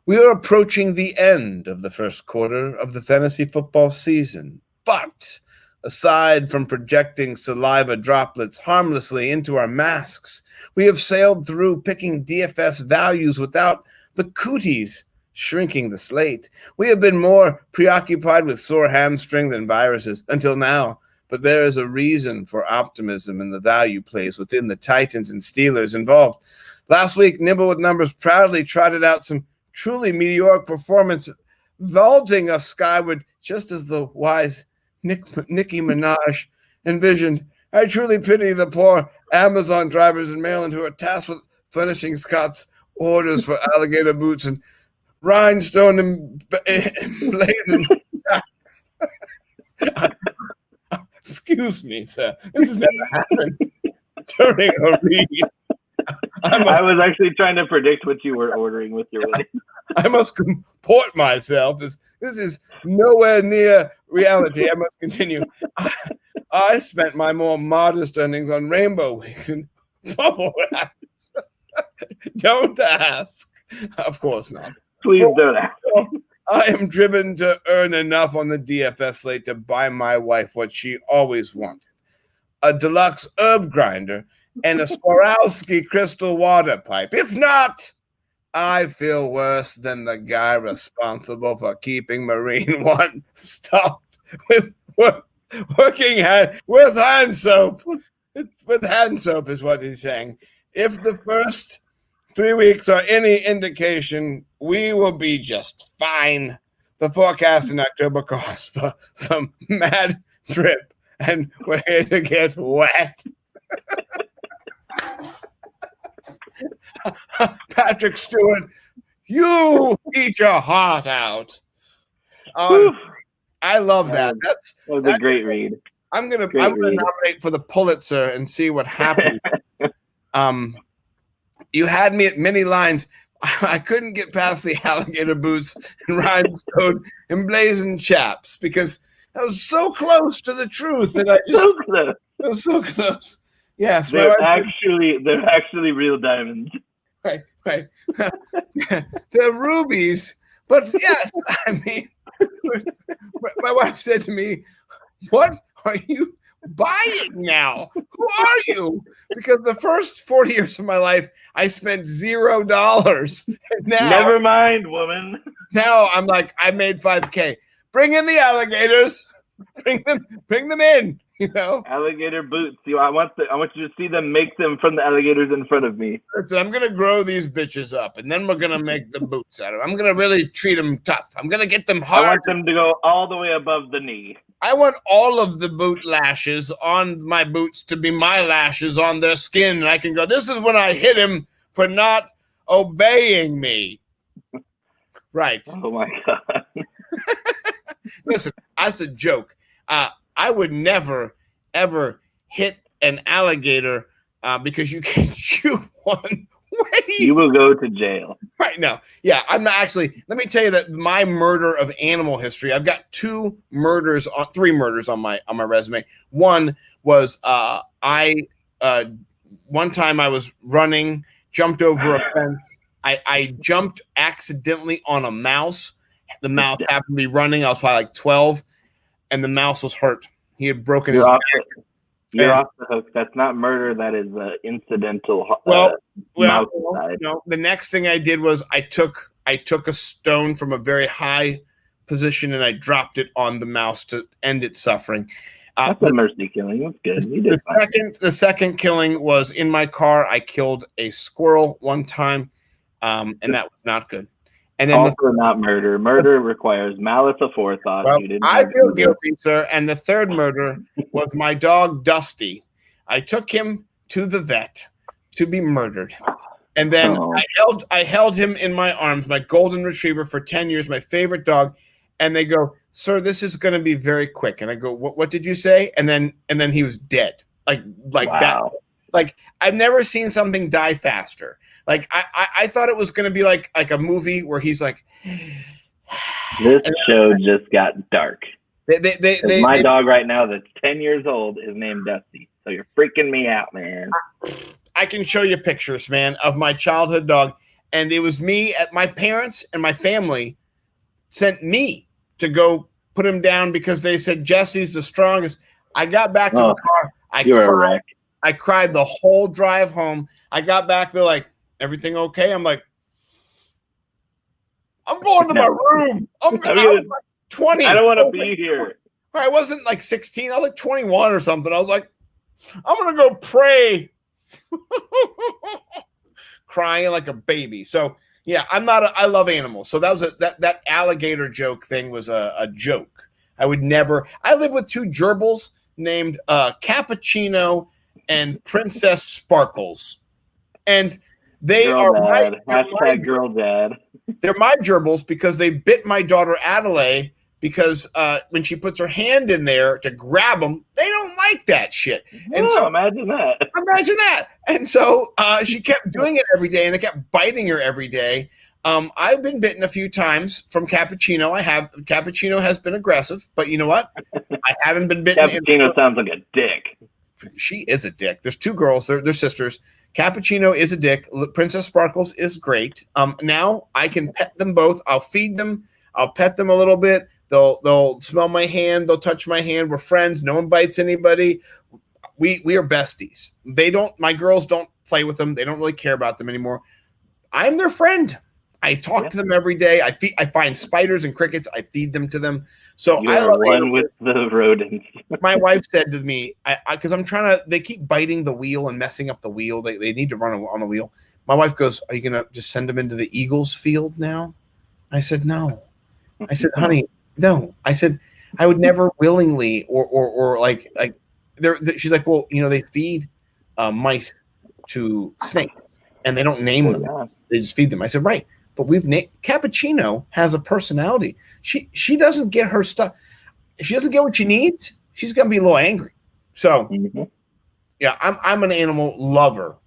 We are approaching the end of the first quarter of the fantasy football season, but aside from projecting saliva droplets harmlessly into our masks, we have sailed through picking DFS values without the cooties shrinking the slate. We have been more preoccupied with sore hamstring than viruses until now, but there is a reason for optimism in the value plays within the Titans and Steelers involved. Last week, Nibble with Numbers proudly trotted out some truly meteoric performance, vaulting us skyward just as the wise Nicki Minaj envisioned. I truly pity the poor Amazon drivers in Maryland who are tasked with finishing Scott's orders for alligator boots and rhinestone and blazing. Excuse me, sir. This has never happened during a read. I was actually trying to predict what you were ordering with your wedding. I must comport myself. This is nowhere near reality. I must continue. I spent my more modest earnings on rainbow wigs and bubble wrap. Don't ask. Of course not. Please don't ask. I am driven to earn enough on the DFS slate to buy my wife what she always wanted. A deluxe herb grinder and a Swarovski crystal water pipe. If not, I feel worse than the guy responsible for keeping Marine One stocked with hand soap. With hand soap is what he's saying. If the first 3 weeks are any indication, we will be just fine. The forecast in October calls for some mad drip, and we're here to get wet. Patrick Stewart, you eat your heart out. Whew. I love that. That was a great read. I'm gonna nominate for the Pulitzer and see what happens. You had me at many lines. I couldn't get past the alligator boots and rhymes code emblazoned chaps because I was so close to the truth that I just I was so close. Yes, they're actually real diamonds. Right. They're rubies, but yes, I mean, my wife said to me, "What are you buying now? Who are you?" Because the first 40 years of my life, I spent $0. Now, never mind, woman. Now I'm like, I made $5K. Bring in the alligators. Bring them in. You know, alligator boots. I want you to see them make them from the alligators in front of me. Listen, I'm gonna grow these bitches up, and then we're gonna make the boots out of them. I'm gonna really treat them tough. I'm gonna get them hard. I want them to go all the way above the knee. I want all of the boot lashes on my boots to be my lashes on their skin, and I can go, this is when I hit him for not obeying me. Right. Oh my God. Listen, as a joke, I would never, ever hit an alligator because you can shoot one way. You will go to jail. Right now. Yeah, I'm not actually. Let me tell you that my murder of animal history, I've got three murders on my resume. One was one time I was running, jumped over a fence. I jumped accidentally on a mouse. The mouse happened to be running. I was probably like 12. And the mouse was hurt. He had broken his back. You're off the hook. That's not murder. That is incidental. No. The next thing I did was I took a stone from a very high position and I dropped it on the mouse to end its suffering. That's a mercy killing. That's good. The second killing was in my car. I killed a squirrel one time, and that was not good. And then also not murder. Murder requires malice aforethought. Well, I feel guilty, sir. And the third murder was my dog, Dusty. I took him to the vet to be murdered. And then I held him in my arms, my golden retriever, for 10 years, my favorite dog. And they go, sir, this is going to be very quick. And I go, what did you say? And then he was dead. Like wow. That. Like, I've never seen something die faster. Like I thought it was going to be like a movie where he's like, this show just got dark. My dog right now that's 10 years old is named Dusty. So you're freaking me out, man. I can show you pictures, man, of my childhood dog. And it was me at my parents and my family sent me to go put him down because they said Jesse's the strongest. I got back to the car. I cried the whole drive home. I got back. They're like, everything okay? I'm like, I'm going to my room. I'm like 20. I don't want to be here. I wasn't like 16. I was like 21 or something. I was like, I'm going to go pray. Crying like a baby. So, yeah, I love animals. So that was that alligator joke thing was a joke. I would never. I live with two gerbils named Cappuccino and Princess Sparkles. And they girl are dad. Hashtag girl dad. They're my gerbils because they bit my daughter Adelaide because when she puts her hand in there to grab them, they don't like that shit. And so imagine that. Imagine that. And so she kept doing it every day, and they kept biting her every day. I've been bitten a few times from Cappuccino. Cappuccino has been aggressive, but you know what? I haven't been bitten. Cappuccino sounds like a dick. She is a dick. There's two girls. They're sisters. Cappuccino is a dick. Princess Sparkles is great. Now I can pet them both. I'll feed them. I'll pet them a little bit. They'll smell my hand. They'll touch my hand. We're friends. No one bites anybody. We are besties. My girls don't play with them. They don't really care about them anymore. I'm their friend. I talk to them every day. I find spiders and crickets. I feed them to them. So you are one with the rodents. My wife said to me, because they keep biting the wheel and messing up the wheel. They need to run on a wheel. My wife goes, are you going to just send them into the Eagles field now? I said, no. I said, honey, no. I said, I would never willingly or she's like, well, they feed mice to snakes. and they don't name them. Yeah. They just feed them. I said, right, but we've named Cappuccino has a personality. She doesn't get her stuff. If she doesn't get what she needs, she's gonna be a little angry. So yeah, I'm an animal lover.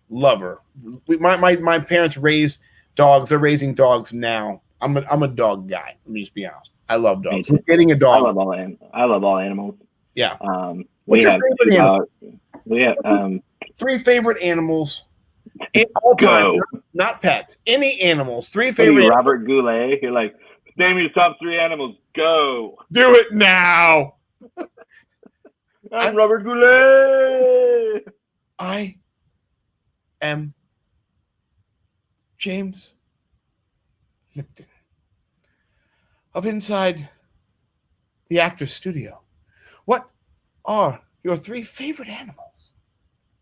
My parents raised dogs. They're raising dogs now. I'm a dog guy. Let me just be honest. I love dogs. We're getting a dog. I love all animals. Yeah. We have 2 dogs. We have 3 favorite animals in all time, not pets. Any animals. 3 favorite. Robert Goulet. You're like, name your top 3 animals. Go. Do it now. I'm Robert Goulet. I am James Lipton of Inside the Actors Studio. What are your 3 favorite animals?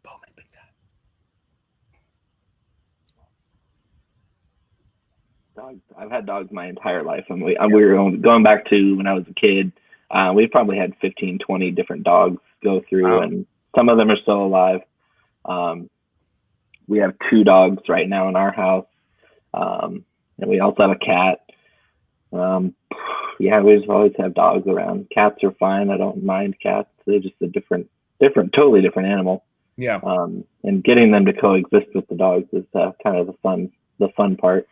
Bowman Big Time. Dogs. I've had dogs my entire life. And we were going back to when I was a kid. We've probably had 15, 20 different dogs go through, and some of them are still alive. We have 2 dogs right now in our house. And we also have a cat. Yeah, we just always have dogs around. Cats are fine. I don't mind cats. They're just a totally different animal. Yeah. And getting them to coexist with the dogs is kind of the fun part.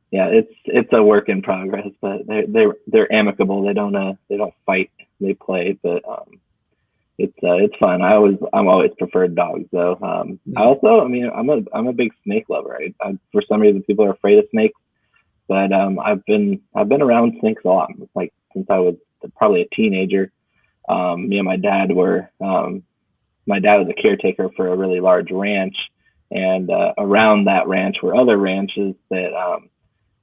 Yeah, it's a work in progress, but they're amicable. They don't fight. They play, but it's fun. I'm always preferred dogs though. I'm a big snake lover. For some reason people are afraid of snakes, but I've been around snakes a lot. Like since I was probably a teenager. Me and my dad was a caretaker for a really large ranch, and around that ranch were other ranches that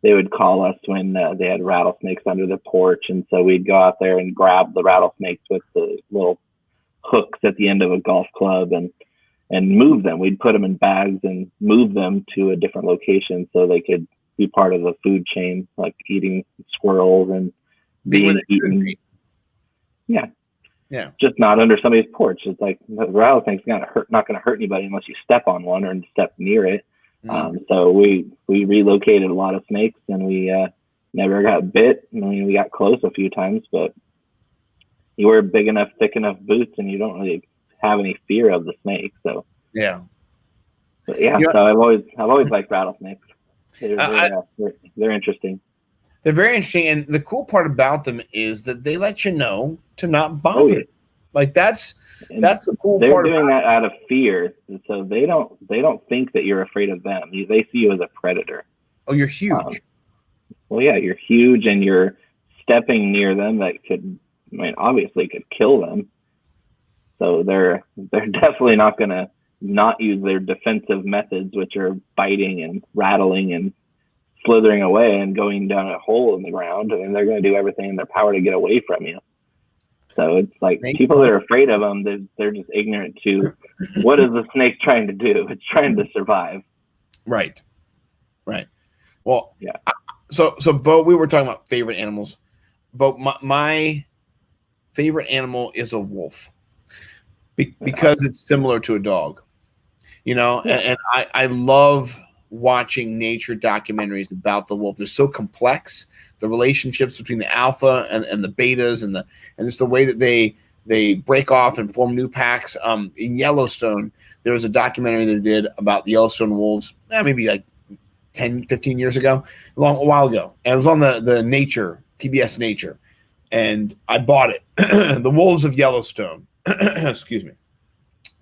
they would call us when they had rattlesnakes under the porch, and so we'd go out there and grab the rattlesnakes with the little hooks at the end of a golf club and move them. We'd put them in bags and move them to a different location so they could be part of the food chain, like eating squirrels and being eaten. Yeah. Yeah. Just not under somebody's porch. It's like the rattlesnake's not going to hurt anybody unless you step on one or step near it. So we relocated a lot of snakes, and we never got bit. I mean, we got close a few times, but you wear big enough, thick enough boots, and you don't really have any fear of the snake. So yeah. But yeah. So I've always liked rattlesnakes. They're interesting. They're very interesting, and the cool part about them is that they let you know to not bother. Like that's the cool part. They're doing that out of fear, and so they don't think that you're afraid of them. They see you as a predator. Oh, you're huge. Well, yeah, you're huge, and you're stepping near them that could, obviously could kill them. So they're definitely not going to not use their defensive methods, which are biting and rattling and slithering away and going down a hole in the ground. I mean, they're going to do everything in their power to get away from you. So it's like people that are afraid of them, they're just ignorant to what is the snake trying to do? It's trying to survive. Right. Well, yeah. So Bo, we were talking about favorite animals, but my favorite animal is a wolf because it's similar to a dog, and I love watching nature documentaries about the wolf. They're so complex, the relationships between the alpha and the betas and just the way that they break off and form new packs. In Yellowstone, there was a documentary they did about the Yellowstone wolves, maybe like 10, 15 years ago, a while ago. And it was on the Nature, PBS Nature. And I bought it. The Wolves of Yellowstone. Excuse me.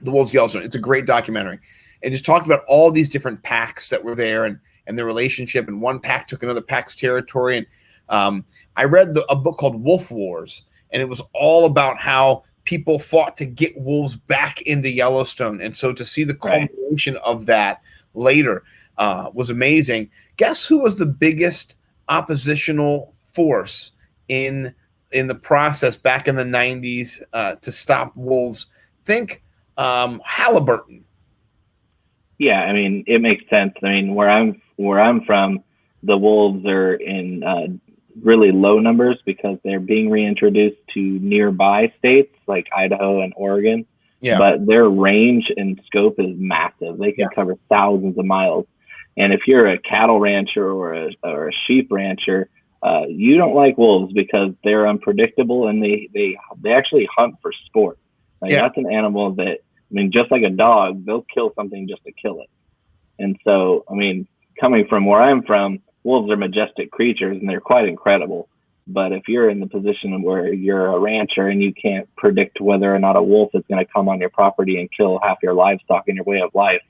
The Wolves of Yellowstone. It's a great documentary. And just talked about all these different packs that were there and their relationship. And one pack took another pack's territory. And I read a book called Wolf Wars. And it was all about how people fought to get wolves back into Yellowstone. And so to see the culmination of that later was amazing. Guess who was the biggest oppositional force in the process back in the 90s to stop wolves? Think Halliburton. Yeah, it makes sense. Where I'm from, the wolves are in really low numbers because they're being reintroduced to nearby states like Idaho and Oregon. Yeah. But their range and scope is massive. They can cover thousands of miles. And if you're a cattle rancher or a sheep rancher, you don't like wolves because they're unpredictable and they actually hunt for sport. Like, that's an animal that, I mean, just like a dog, they'll kill something just to kill it. And so, I mean, coming from where I'm from, wolves are majestic creatures and they're quite incredible. But if you're in the position where you're a rancher and you can't predict whether or not a wolf is going to come on your property and kill half your livestock and your way of life,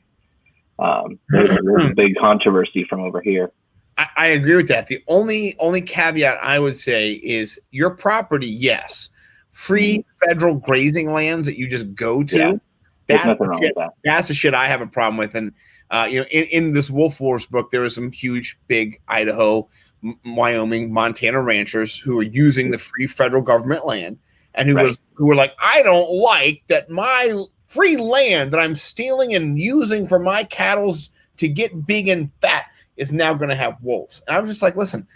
there's a big controversy from over here. I agree with that. The only caveat I would say is your property, yes. Free federal grazing lands that you just go to. Yeah. That's the shit I have a problem with. And in this Wolf Wars book, there was some huge, big Idaho, Wyoming, Montana ranchers who were using the free federal government land, and who were like, I don't like that my free land that I'm stealing and using for my cattle to get big and fat is now going to have wolves. And I was just like, listen,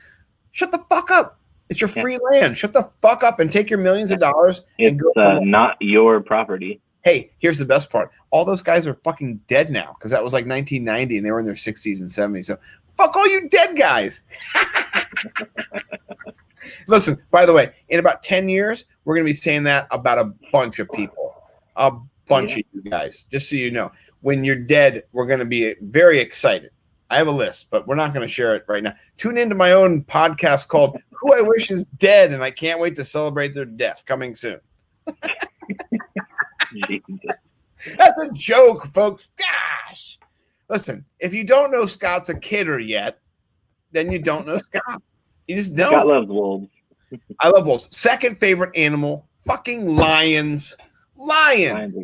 shut the fuck up. It's your free land. Shut the fuck up and take your millions of dollars. It's not your property. Hey, here's the best part. All those guys are fucking dead now because that was like 1990 and they were in their 60s and 70s. So fuck all you dead guys. Listen, by the way, in about 10 years, we're going to be saying that about a bunch of people. A bunch of you guys. Just so you know. When you're dead, we're going to be very excited. I have a list, but we're not going to share it right now. Tune into my own podcast called Who I Wish Is Dead, and I Can't Wait to Celebrate Their Death, coming soon. That's a joke, folks. Gosh. Listen, if you don't know Scott's a kidder yet, then you don't know Scott. You just don't. Scott loves wolves. I love wolves. Second favorite animal, fucking lions. Lions.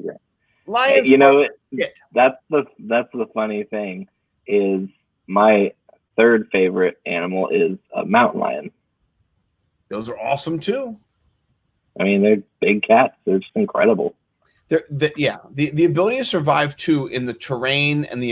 Hey, you know, that's the funny thing is my third favorite animal is a mountain lion. Those are awesome too. I mean, they're big cats. They're just incredible. The ability to survive too in the terrain and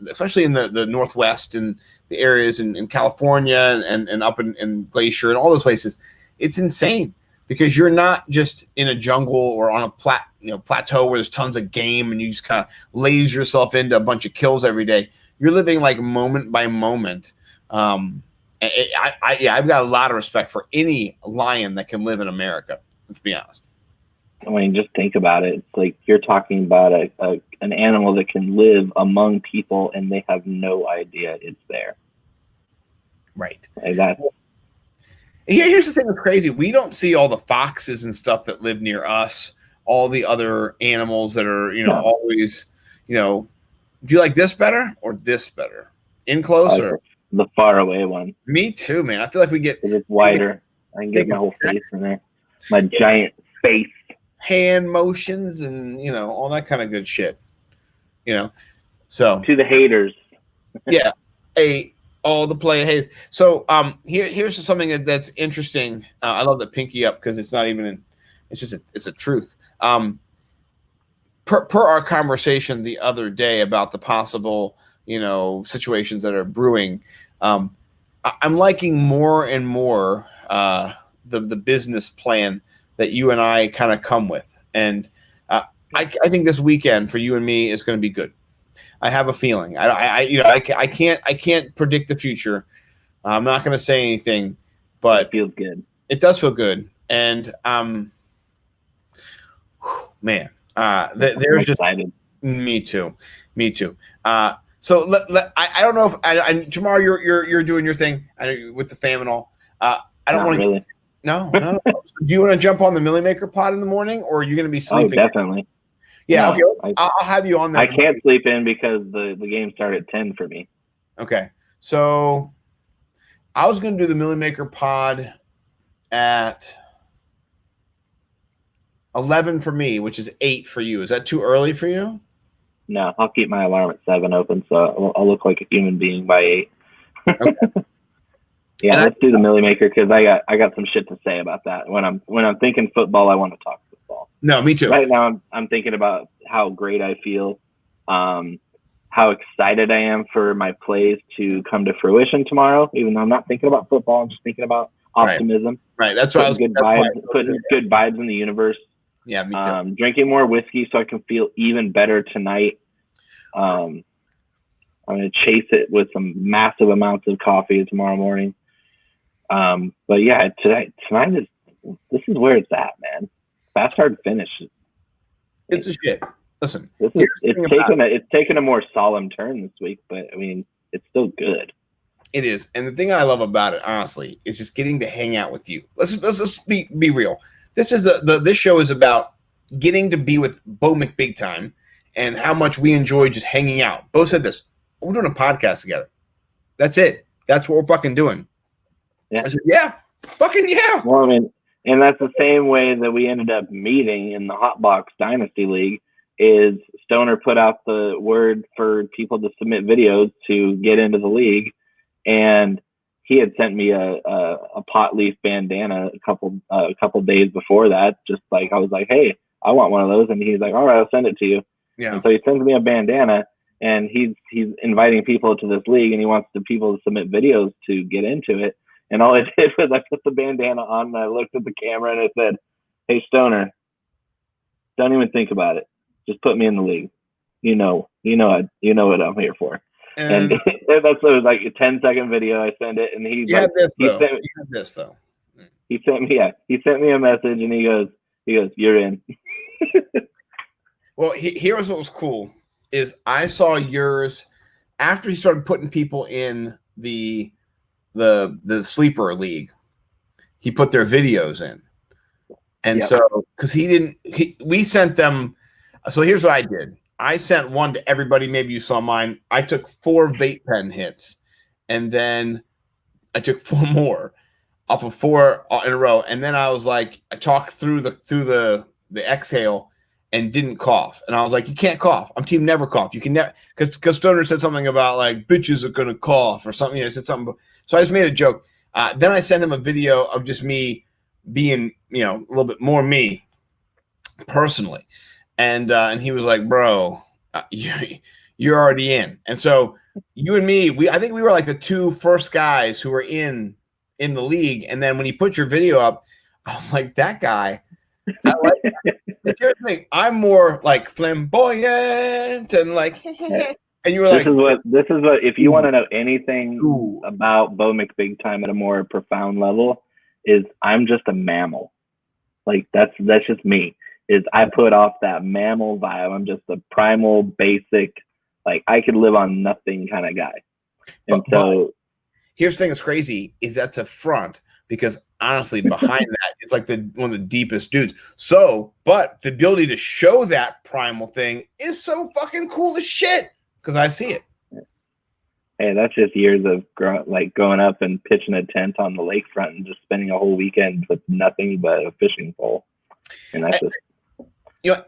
especially in the Northwest and the areas in California and up in Glacier and all those places, it's insane because you're not just in a jungle or on a plateau where there's tons of game and you just kind of laze yourself into a bunch of kills every day. You're living like moment by moment. I've got a lot of respect for any lion that can live in America. Let's be honest. I mean, just think about it. It's like you're talking about an animal that can live among people and they have no idea it's there. Right. Like that. Here's the thing that's crazy. We don't see all the foxes and stuff that live near us, all the other animals that are, always, do you like this better or this better? In close or the far away one? Me too, man. I feel like we get it's wider. I can get my whole face in there. My giant face. Hand motions and all that kind of good shit. So to the haters. Yeah. All the play haters. So here's something that's interesting. I love the pinky up because it's not even it's a truth. Per our conversation the other day about the possible, situations that are brewing, I'm liking more and more the business plan that you and I kind of come with. And I think this weekend for you and me is going to be good. I have a feeling. I can't predict the future. I'm not going to say anything, but it feels good. It does feel good. And man. There's just excited. Me too. So I don't know if tomorrow you're doing your thing with the fam and all. I don't want to. Really. No. Do you want to jump on the Millie Maker pod in the morning, or are you going to be sleeping? Oh, definitely. Yeah. No, okay. I'll have you on there. I can't sleep in because the game started at 10 for me. Okay. So I was going to do the Millie Maker pod at 11 for me, which is 8 for you. Is that too early for you? No, I'll keep my alarm at 7 open, so I'll look like a human being by 8. Okay. Yeah, let's do the Millie Maker because I got some shit to say about that. When I'm thinking football, I want to talk football. No, me too. Right now, I'm thinking about how great I feel, how excited I am for my plays to come to fruition tomorrow. Even though I'm not thinking about football, I'm just thinking about optimism. Right. That's what I was. Putting good vibes in the universe. Yeah, me too. Drinking more whiskey so I can feel even better tonight. I'm going to chase it with some massive amounts of coffee tomorrow morning. But yeah, tonight this is where it's at, man. Fast.Hard.Finish. It's a shit. Listen, it's taken a more solemn turn this week, but I mean, it's still good. It is, and the thing I love about it, honestly, is just getting to hang out with you. Let's be real. This is this show is about getting to be with Bo McBigtime and how much we enjoy just hanging out. Bo said this: we're doing a podcast together. That's it. That's what we're fucking doing. Yeah. I said, yeah, fucking yeah. Well, I mean, and that's the same way that we ended up meeting in the Hotbox Dynasty League. Is Stoner put out the word for people to submit videos to get into the league, and he had sent me a pot leaf bandana a couple days before that. Just like I was like, hey, I want one of those, and he's like, all right, I'll send it to you. Yeah. And so he sends me a bandana, and he's inviting people to this league, and he wants the people to submit videos to get into it. And all I did was I put the bandana on, and I looked at the camera, and I said, hey, Stoner, don't even think about it. Just put me in the league. You know what I'm here for. And that's it was like a 10-second video. I sent it, and he sent me a message, and he goes, you're in. Well, here's what was cool is I saw yours after he started putting people in the sleeper league. He put their videos in, and so because we sent them. So here's what I did. I sent one to everybody. Maybe you saw mine. I took 4 vape pen hits, and then I took 4 more off of 4 in a row. And then I was like, I talked through the exhale and didn't cough. And I was like, you can't cough. I'm team never cough. You can never because Stoner said something about like bitches are gonna cough or something. I said something. So I just made a joke. Then I sent him a video of just me being a little bit more me personally. And he was like, bro, you're already in. And so you and me, I think we were like the 2 first guys who were in the league. And then when you put your video up, I was like, that guy. I like that. But here's the thing, I'm more like flamboyant and like, and you were like, this is what if you want to know anything about Bo McBigtime at a more profound level, is I'm just a mammal. Like that's just me. Is I put off that mammal vibe. I'm just a primal, basic, like I could live on nothing kind of guy. And so here's the thing that's crazy is that's a front because honestly, behind that, it's like one of the deepest dudes. So, but the ability to show that primal thing is so fucking cool as shit because I see it. Hey, that's just years of going up and pitching a tent on the lakefront and just spending a whole weekend with nothing but a fishing pole. And that's just.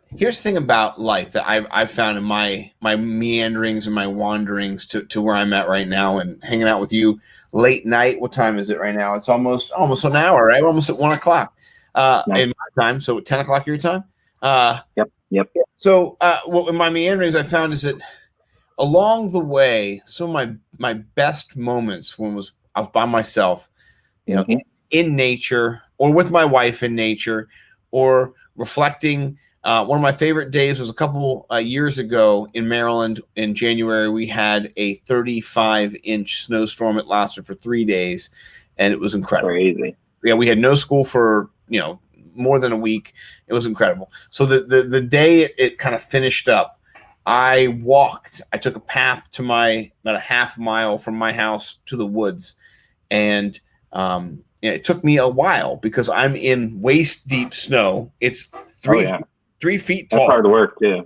Here's the thing about life that I've found in my meanderings and my wanderings to where I'm at right now and hanging out with you late night. What time is it right now? It's almost an hour, right? We're almost at 1 o'clock in my time. So 10 o'clock your time? Yep. So what in my meanderings I found is that along the way, some of my best moments I was by myself, in nature or with my wife in nature or reflecting. One of my favorite days was a couple years ago in Maryland in January. We had a 35-inch snowstorm. It lasted for 3 days, and it was incredible. Crazy. Yeah, we had no school for more than a week. It was incredible. So the day it kind of finished up, I walked. I took a path to about a half mile from my house to the woods, and it took me a while because I'm in waist deep snow. It's 3 feet tall. That's hard work too.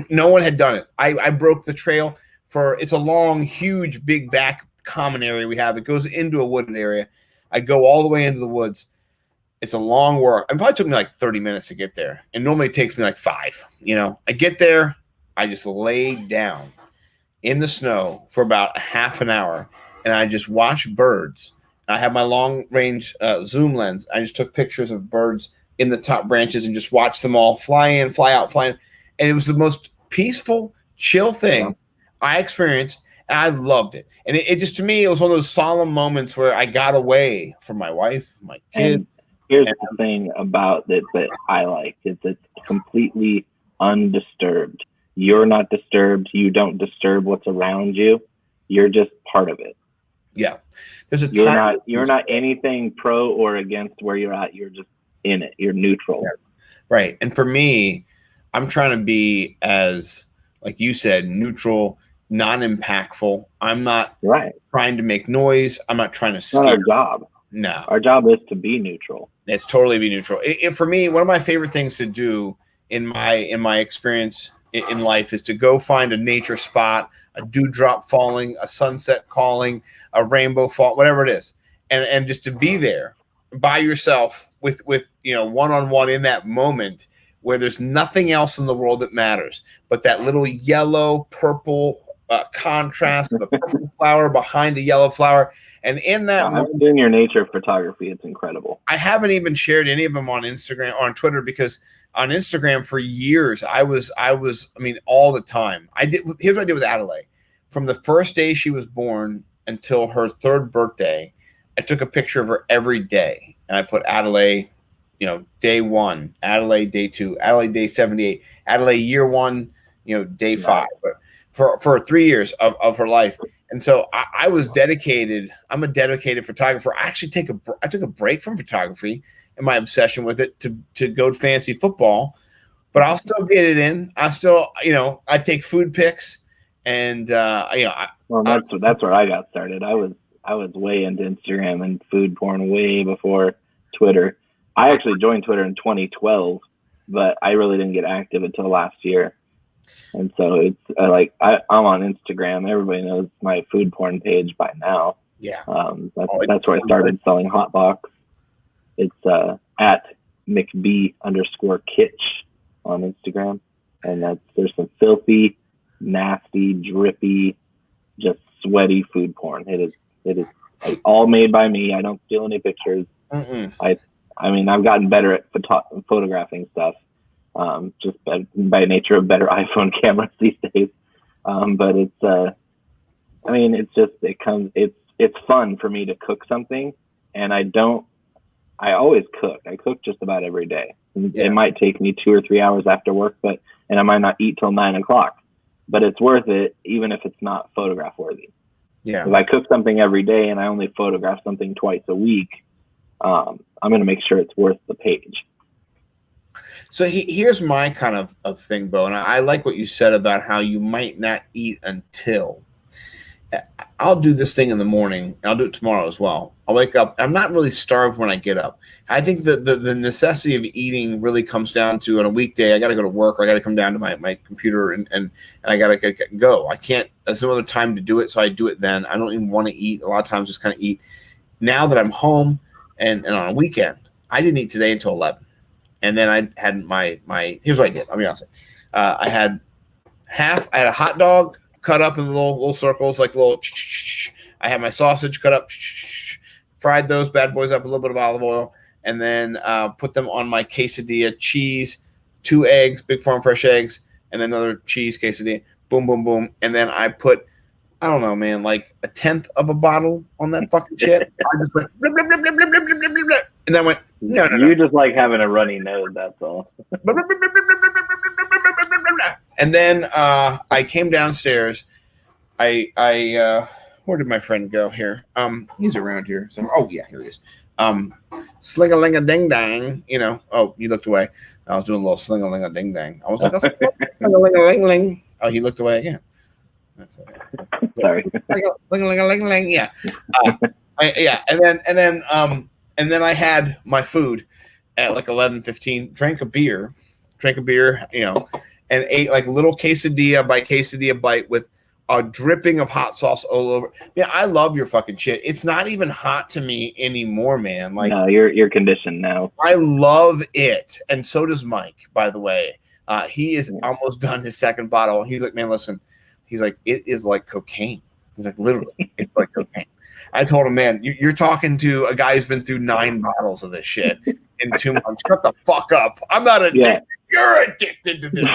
No one had done it. I broke the trail it's a long, huge, big back common area we have. It goes into a wooded area. I go all the way into the woods. It's a long work. It probably took me like 30 minutes to get there. And normally it takes me like 5. I get there. I just laid down in the snow for about a half an hour. And I just watched birds. I have my long range zoom lens. I just took pictures of birds in the top branches and just watch them all fly in, fly out, fly in. And it was the most peaceful, chill thing I experienced. And I loved it. And it just, to me, it was one of those solemn moments where I got away from my wife, my kids. Here's the thing about it that I like is it's completely undisturbed. You're not disturbed. You don't disturb what's around you. You're just part of it. Yeah. There's a you're not anything pro or against where you're at. You're just in it. You're neutral. Yeah. Right. And for me, I'm trying to be as, like you said, neutral, non-impactful. I'm not trying to make noise. I'm not trying to scare. It's not our job. No. Our job is to be neutral. It's totally be neutral. For me, one of my favorite things to do in my experience in life is to go find a nature spot, a dewdrop falling, a sunset calling, a rainbow fall, whatever it is, and just to be there by yourself with one-on-one in that moment where there's nothing else in the world that matters but that little yellow purple contrast of a purple flower behind a yellow flower. And in that I've been doing your nature photography. It's incredible. I haven't even shared any of them on Instagram or on Twitter because on Instagram for years I was all the time. Here's what I did with Adelaide. From the first day she was born until her third birthday, I took a picture of her every day. And I put Adelaide, day 1, Adelaide day 2, Adelaide day 78, Adelaide year 1, day 5. But for 3 years of her life. And so I was dedicated. I'm a dedicated photographer. I actually I took a break from photography and my obsession with it to go to fantasy football, but I'll still get it in. I still, I take food pics and, that's where I got started. I was way into Instagram and food porn way before Twitter. I actually joined Twitter in 2012, but I really didn't get active until last year. And so it's I'm on Instagram. Everybody knows my food porn page by now. Yeah. That's where I started selling hot box. It's at McB_Kitch on Instagram. And there's some filthy, nasty, drippy, just sweaty food porn. It is all made by me. I don't steal any pictures. Mm-mm. I've gotten better at photographing stuff. Just by nature of better iPhone cameras these days. But it's fun for me to cook something, and I always cook. I cook just about every day. Yeah. It might take me 2 or 3 hours after work, and I might not eat till 9 o'clock, but it's worth it even if it's not photograph worthy. Yeah. If I cook something every day and I only photograph something twice a week, I'm going to make sure it's worth the page. So here's my kind of thing, Bo, and I like what you said about how you might not eat until. I'll do this thing in the morning. I'll do it tomorrow as well. I'll wake up. I'm not really starved when I get up. I think that the necessity of eating really comes down to on a weekday, I got to go to work or I got to come down to my computer and I got to go. I can't. There's no other time to do it, so I do it then. I don't even want to eat. A lot of times just kind of eat. Now that I'm home and on a weekend, I didn't eat today until 11. And then I had my here's what I did. I'll be honest. I had a hot dog cut up in little circles, like little. I had my sausage cut up, fried those bad boys up, a little bit of olive oil, and then put them on my quesadilla, cheese, 2 eggs, Big Farm fresh eggs, and then another cheese quesadilla. Boom, boom, boom. And then I put, I don't know, man, like a 1/10 of a bottle on that fucking shit. I just went, blip, blip, blip, blip, blip, blip, blip, blip, blip. And then I went, no. You just like having a runny nose, that's all. And then I came downstairs. I where did my friend go here? He's around here. So, yeah, here he is. Sling-a-ling-a-ding-dang. Oh, he looked away. I was doing a little sling-a-ling-a-ding-dang. I was like, sling-a-ling-a-ling-ling. Oh, he looked away again. Sorry. Sling-a-ling-a-ling-ling. Yeah. Yeah. And then I had my food at like 11:15. Drank a beer, and ate like a little quesadilla by quesadilla bite with a dripping of hot sauce all over. Yeah, I love your fucking shit. It's not even hot to me anymore, man. Like, no, you're conditioned now. I love it, and so does Mike. By the way, he is almost done his second bottle. He's like, man, listen. He's like, it is like cocaine. He's like, literally, it's like cocaine. I told him, man, you're talking to a guy who's been through 9 bottles of this shit in 2 months. Shut the fuck up. I'm not addicted. Yeah. You're addicted to this.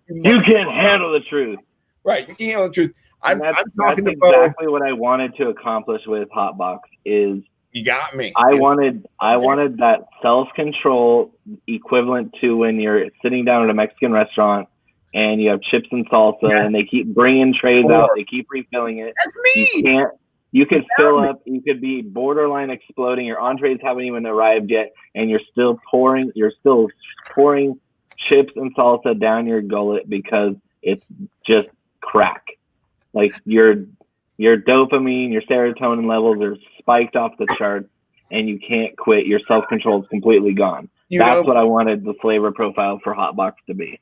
You can't handle the truth. Right. You can't handle the truth. I'm talking that's about exactly what I wanted to accomplish with Hotbox is You got me. I wanted that self-control equivalent to when you're sitting down at a Mexican restaurant and you have chips and salsa and they keep bringing trays out, they keep refilling it. That's me. You could fill up, you could be borderline exploding, your entrees haven't even arrived yet, and you're still pouring chips and salsa down your gullet because it's just crack. Like your dopamine, your serotonin levels are spiked off the charts, and you can't quit. Your self-control is completely gone. That's what I wanted the flavor profile for Hot Box to be.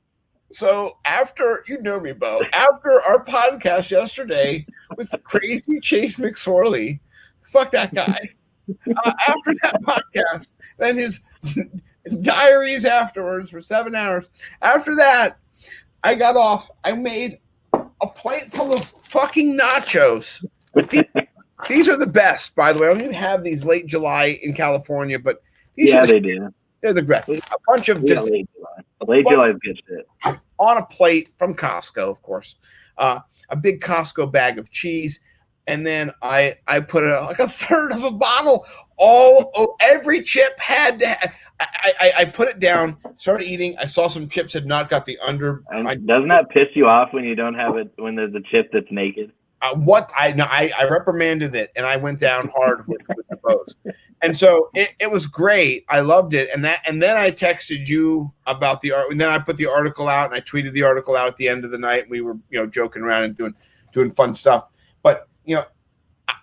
So after, you know me, Bo, after our podcast yesterday with crazy Chase McSorley, fuck that guy. After that podcast, then his diaries afterwards for 7 hours. After that, I got off. I made a plate full of fucking nachos. These are the best, by the way. I don't even have these late July in California, but these they do. They're the best. A bunch of just late July is good shit. On a plate from Costco, of course. A big Costco bag of cheese, and then I put like a third of a bottle. Every chip had to. I put it down, started eating. I saw some chips had not got the under. Doesn't that piss you off when you don't have it, when there's a chip that's naked? I reprimanded it, and I went down hard with the bows. And so it was great. I loved it. And then I texted you about the art, and then I put the article out, and I tweeted the article out at the end of the night. And we were, joking around and doing fun stuff. But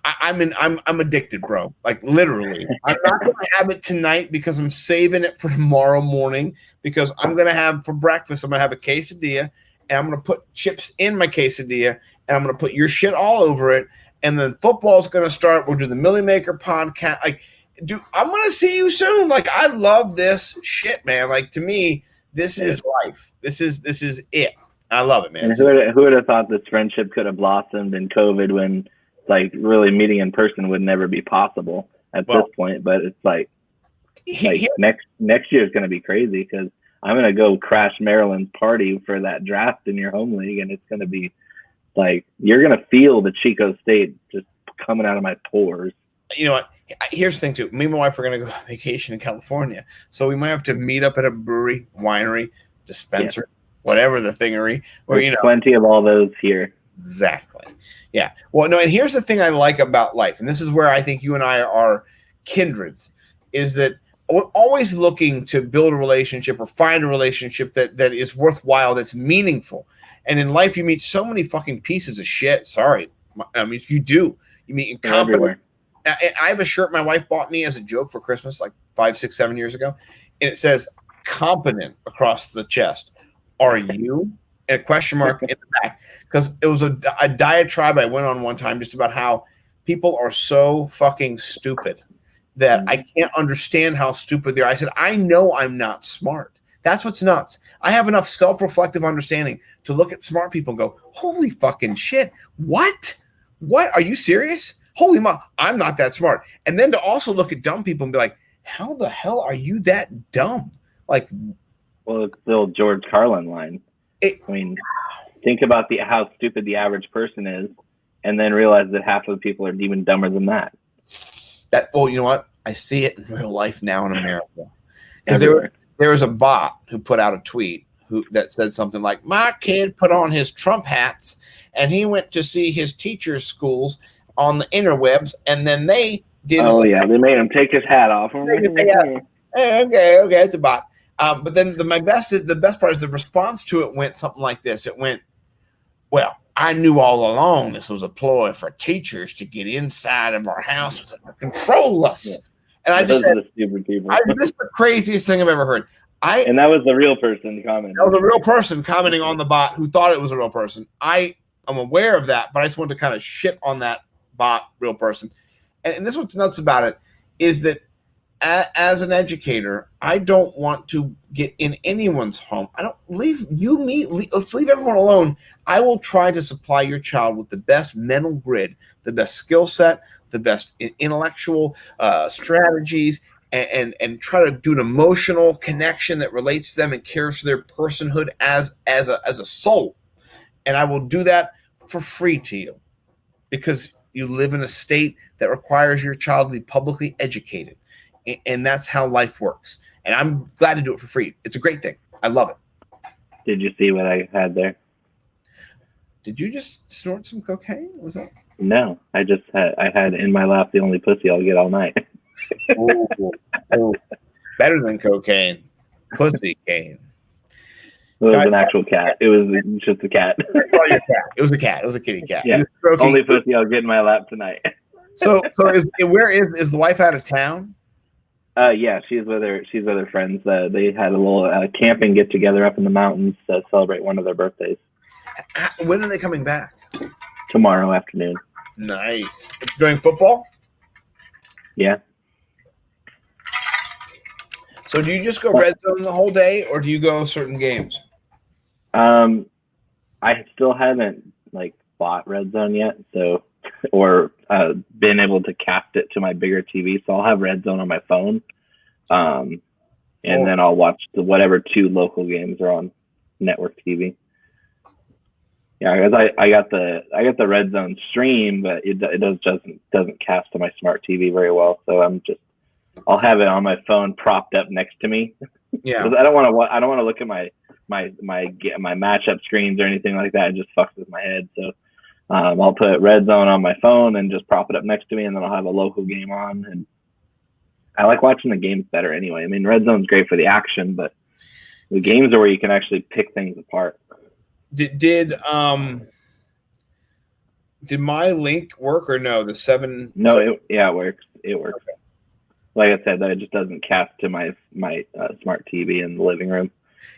I'm addicted, bro. Like literally. I'm not gonna have it tonight because I'm saving it for tomorrow morning, because I'm gonna have for breakfast, I'm gonna have a quesadilla, and I'm gonna put chips in my quesadilla, and I'm gonna put your shit all over it. And then football's gonna start. We'll do the Millie Maker podcast. Like, dude, I'm gonna see you soon. Like, I love this shit, man. Like, to me, this is life. This is it. I love it, man. And who would have thought this friendship could have blossomed in COVID, when like really meeting in person would never be possible at this point? But it's like next year is gonna be crazy, because I'm gonna go crash Maryland's party for that draft in your home league, and it's gonna be like, you're gonna feel the Chico State just coming out of my pores. You know what? Here's the thing too. Me and my wife are gonna go on vacation in California, so we might have to meet up at a brewery, winery, dispenser, whatever the thingery. There's plenty of all those here. Exactly. Yeah. Well, no. And here's the thing I like about life, and this is where I think you and I are kindreds, is that we're always looking to build a relationship or find a relationship that is worthwhile, that's meaningful. And in life, you meet so many fucking pieces of shit. Sorry. I mean, you do. You meet incompetent. I have a shirt my wife bought me as a joke for Christmas like 5, 6, 7 years ago. And it says competent across the chest. Are you? And a question mark in the back. Because it was a diatribe I went on one time just about how people are so fucking stupid that I can't understand how stupid they are. I said, I know I'm not smart. That's what's nuts. I have enough self-reflective understanding to look at smart people and go, holy fucking shit. What? Are you serious? Holy I'm not that smart. And then to also look at dumb people and be like, how the hell are you that dumb? Like, well, it's the old George Carlin line. Think about how stupid the average person is, and then realize that half of the people are even dumber than that. You know what? I see it in real life now in America. Because there was a bot who put out a tweet that said something like, my kid put on his Trump hats and he went to see his teacher's schools on the interwebs, and then they did. Oh yeah, they made him take his hat off. Okay, it's a bot. But then the best part is the response to it went something like this. It went, well, I knew all along this was a ploy for teachers to get inside of our houses and control us. Yeah. And I just said, stupid people. This is the craziest thing I've ever heard. And that was the real person commenting. That was a real person commenting on the bot who thought it was a real person. I am aware of that, but I just wanted to kind of shit on that bot, real person. And this is what's nuts about it, is that as an educator, I don't want to get in anyone's home. I don't let's leave everyone alone. I will try to supply your child with the best mental grid, the best skill set, the best intellectual strategies, and try to do an emotional connection that relates to them and cares for their personhood as a soul. And I will do that for free to you, because you live in a state that requires your child to be publicly educated. And that's how life works. And I'm glad to do it for free. It's a great thing. I love it. Did you see what I had there? Did you just snort some cocaine? Was that? No, I had in my lap the only pussy I'll get all night. Oh, better than cocaine. Pussy cane. It was an actual cat. It was just a cat. I saw your cat. It was a cat. It was a kitty cat. Yeah. Only pussy I'll get in my lap tonight. So is the wife out of town? Yeah, she's with her friends. They had a little camping get together up in the mountains to celebrate one of their birthdays. When are they coming back? Tomorrow afternoon. Nice. During football? Yeah. So do you just go red zone the whole day, or do you go certain games? I still haven't bought red zone yet, so or been able to cast it to my bigger TV. So I'll have red zone on my phone, and then I'll watch whatever 2 local games are on network TV. Yeah, because I got the red zone stream, but it doesn't cast to my smart TV very well. So I'll have it on my phone propped up next to me. Yeah, I don't want to look at my matchup screens or anything like that. It just fucks with my head. So I'll put red zone on my phone and just prop it up next to me, and then I'll have a local game on. And I like watching the games better anyway. I mean, red zone's great for the action, but the games are where you can actually pick things apart. Did my link work or no? The 7? No, it works. It works. Okay. Like I said, that it just doesn't cast to my smart TV in the living room.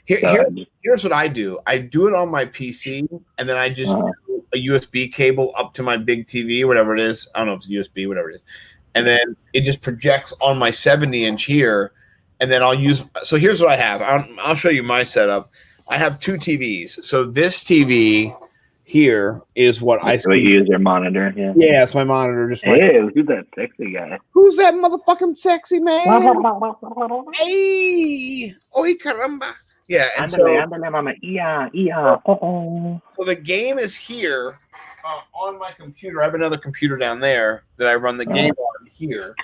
Here's what I do. I do it on my PC, and then I just do a USB cable up to my big TV, whatever it is. I don't know if it's USB, whatever it is. And then it just projects on my 70-inch here, and then I'll use. So here's what I have. I'll show you my setup. I have 2 TVs. So this TV here is what I see. You use your monitor. Yeah, it's my monitor. Just hey, who's that sexy guy? Who's that motherfucking sexy man? Hey, oy caramba. Yeah, and so the game is here on my computer. I have another computer down there that I run the game on here,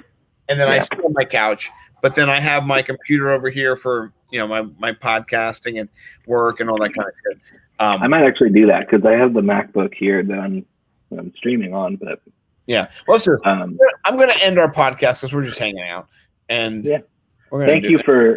and then I sit on my couch. But then I have my computer over here for my podcasting and work and all that kind of shit. I might actually do that because I have the MacBook here that I'm streaming on. But yeah, well, I'm going to end our podcast because we're just hanging out. And thank you for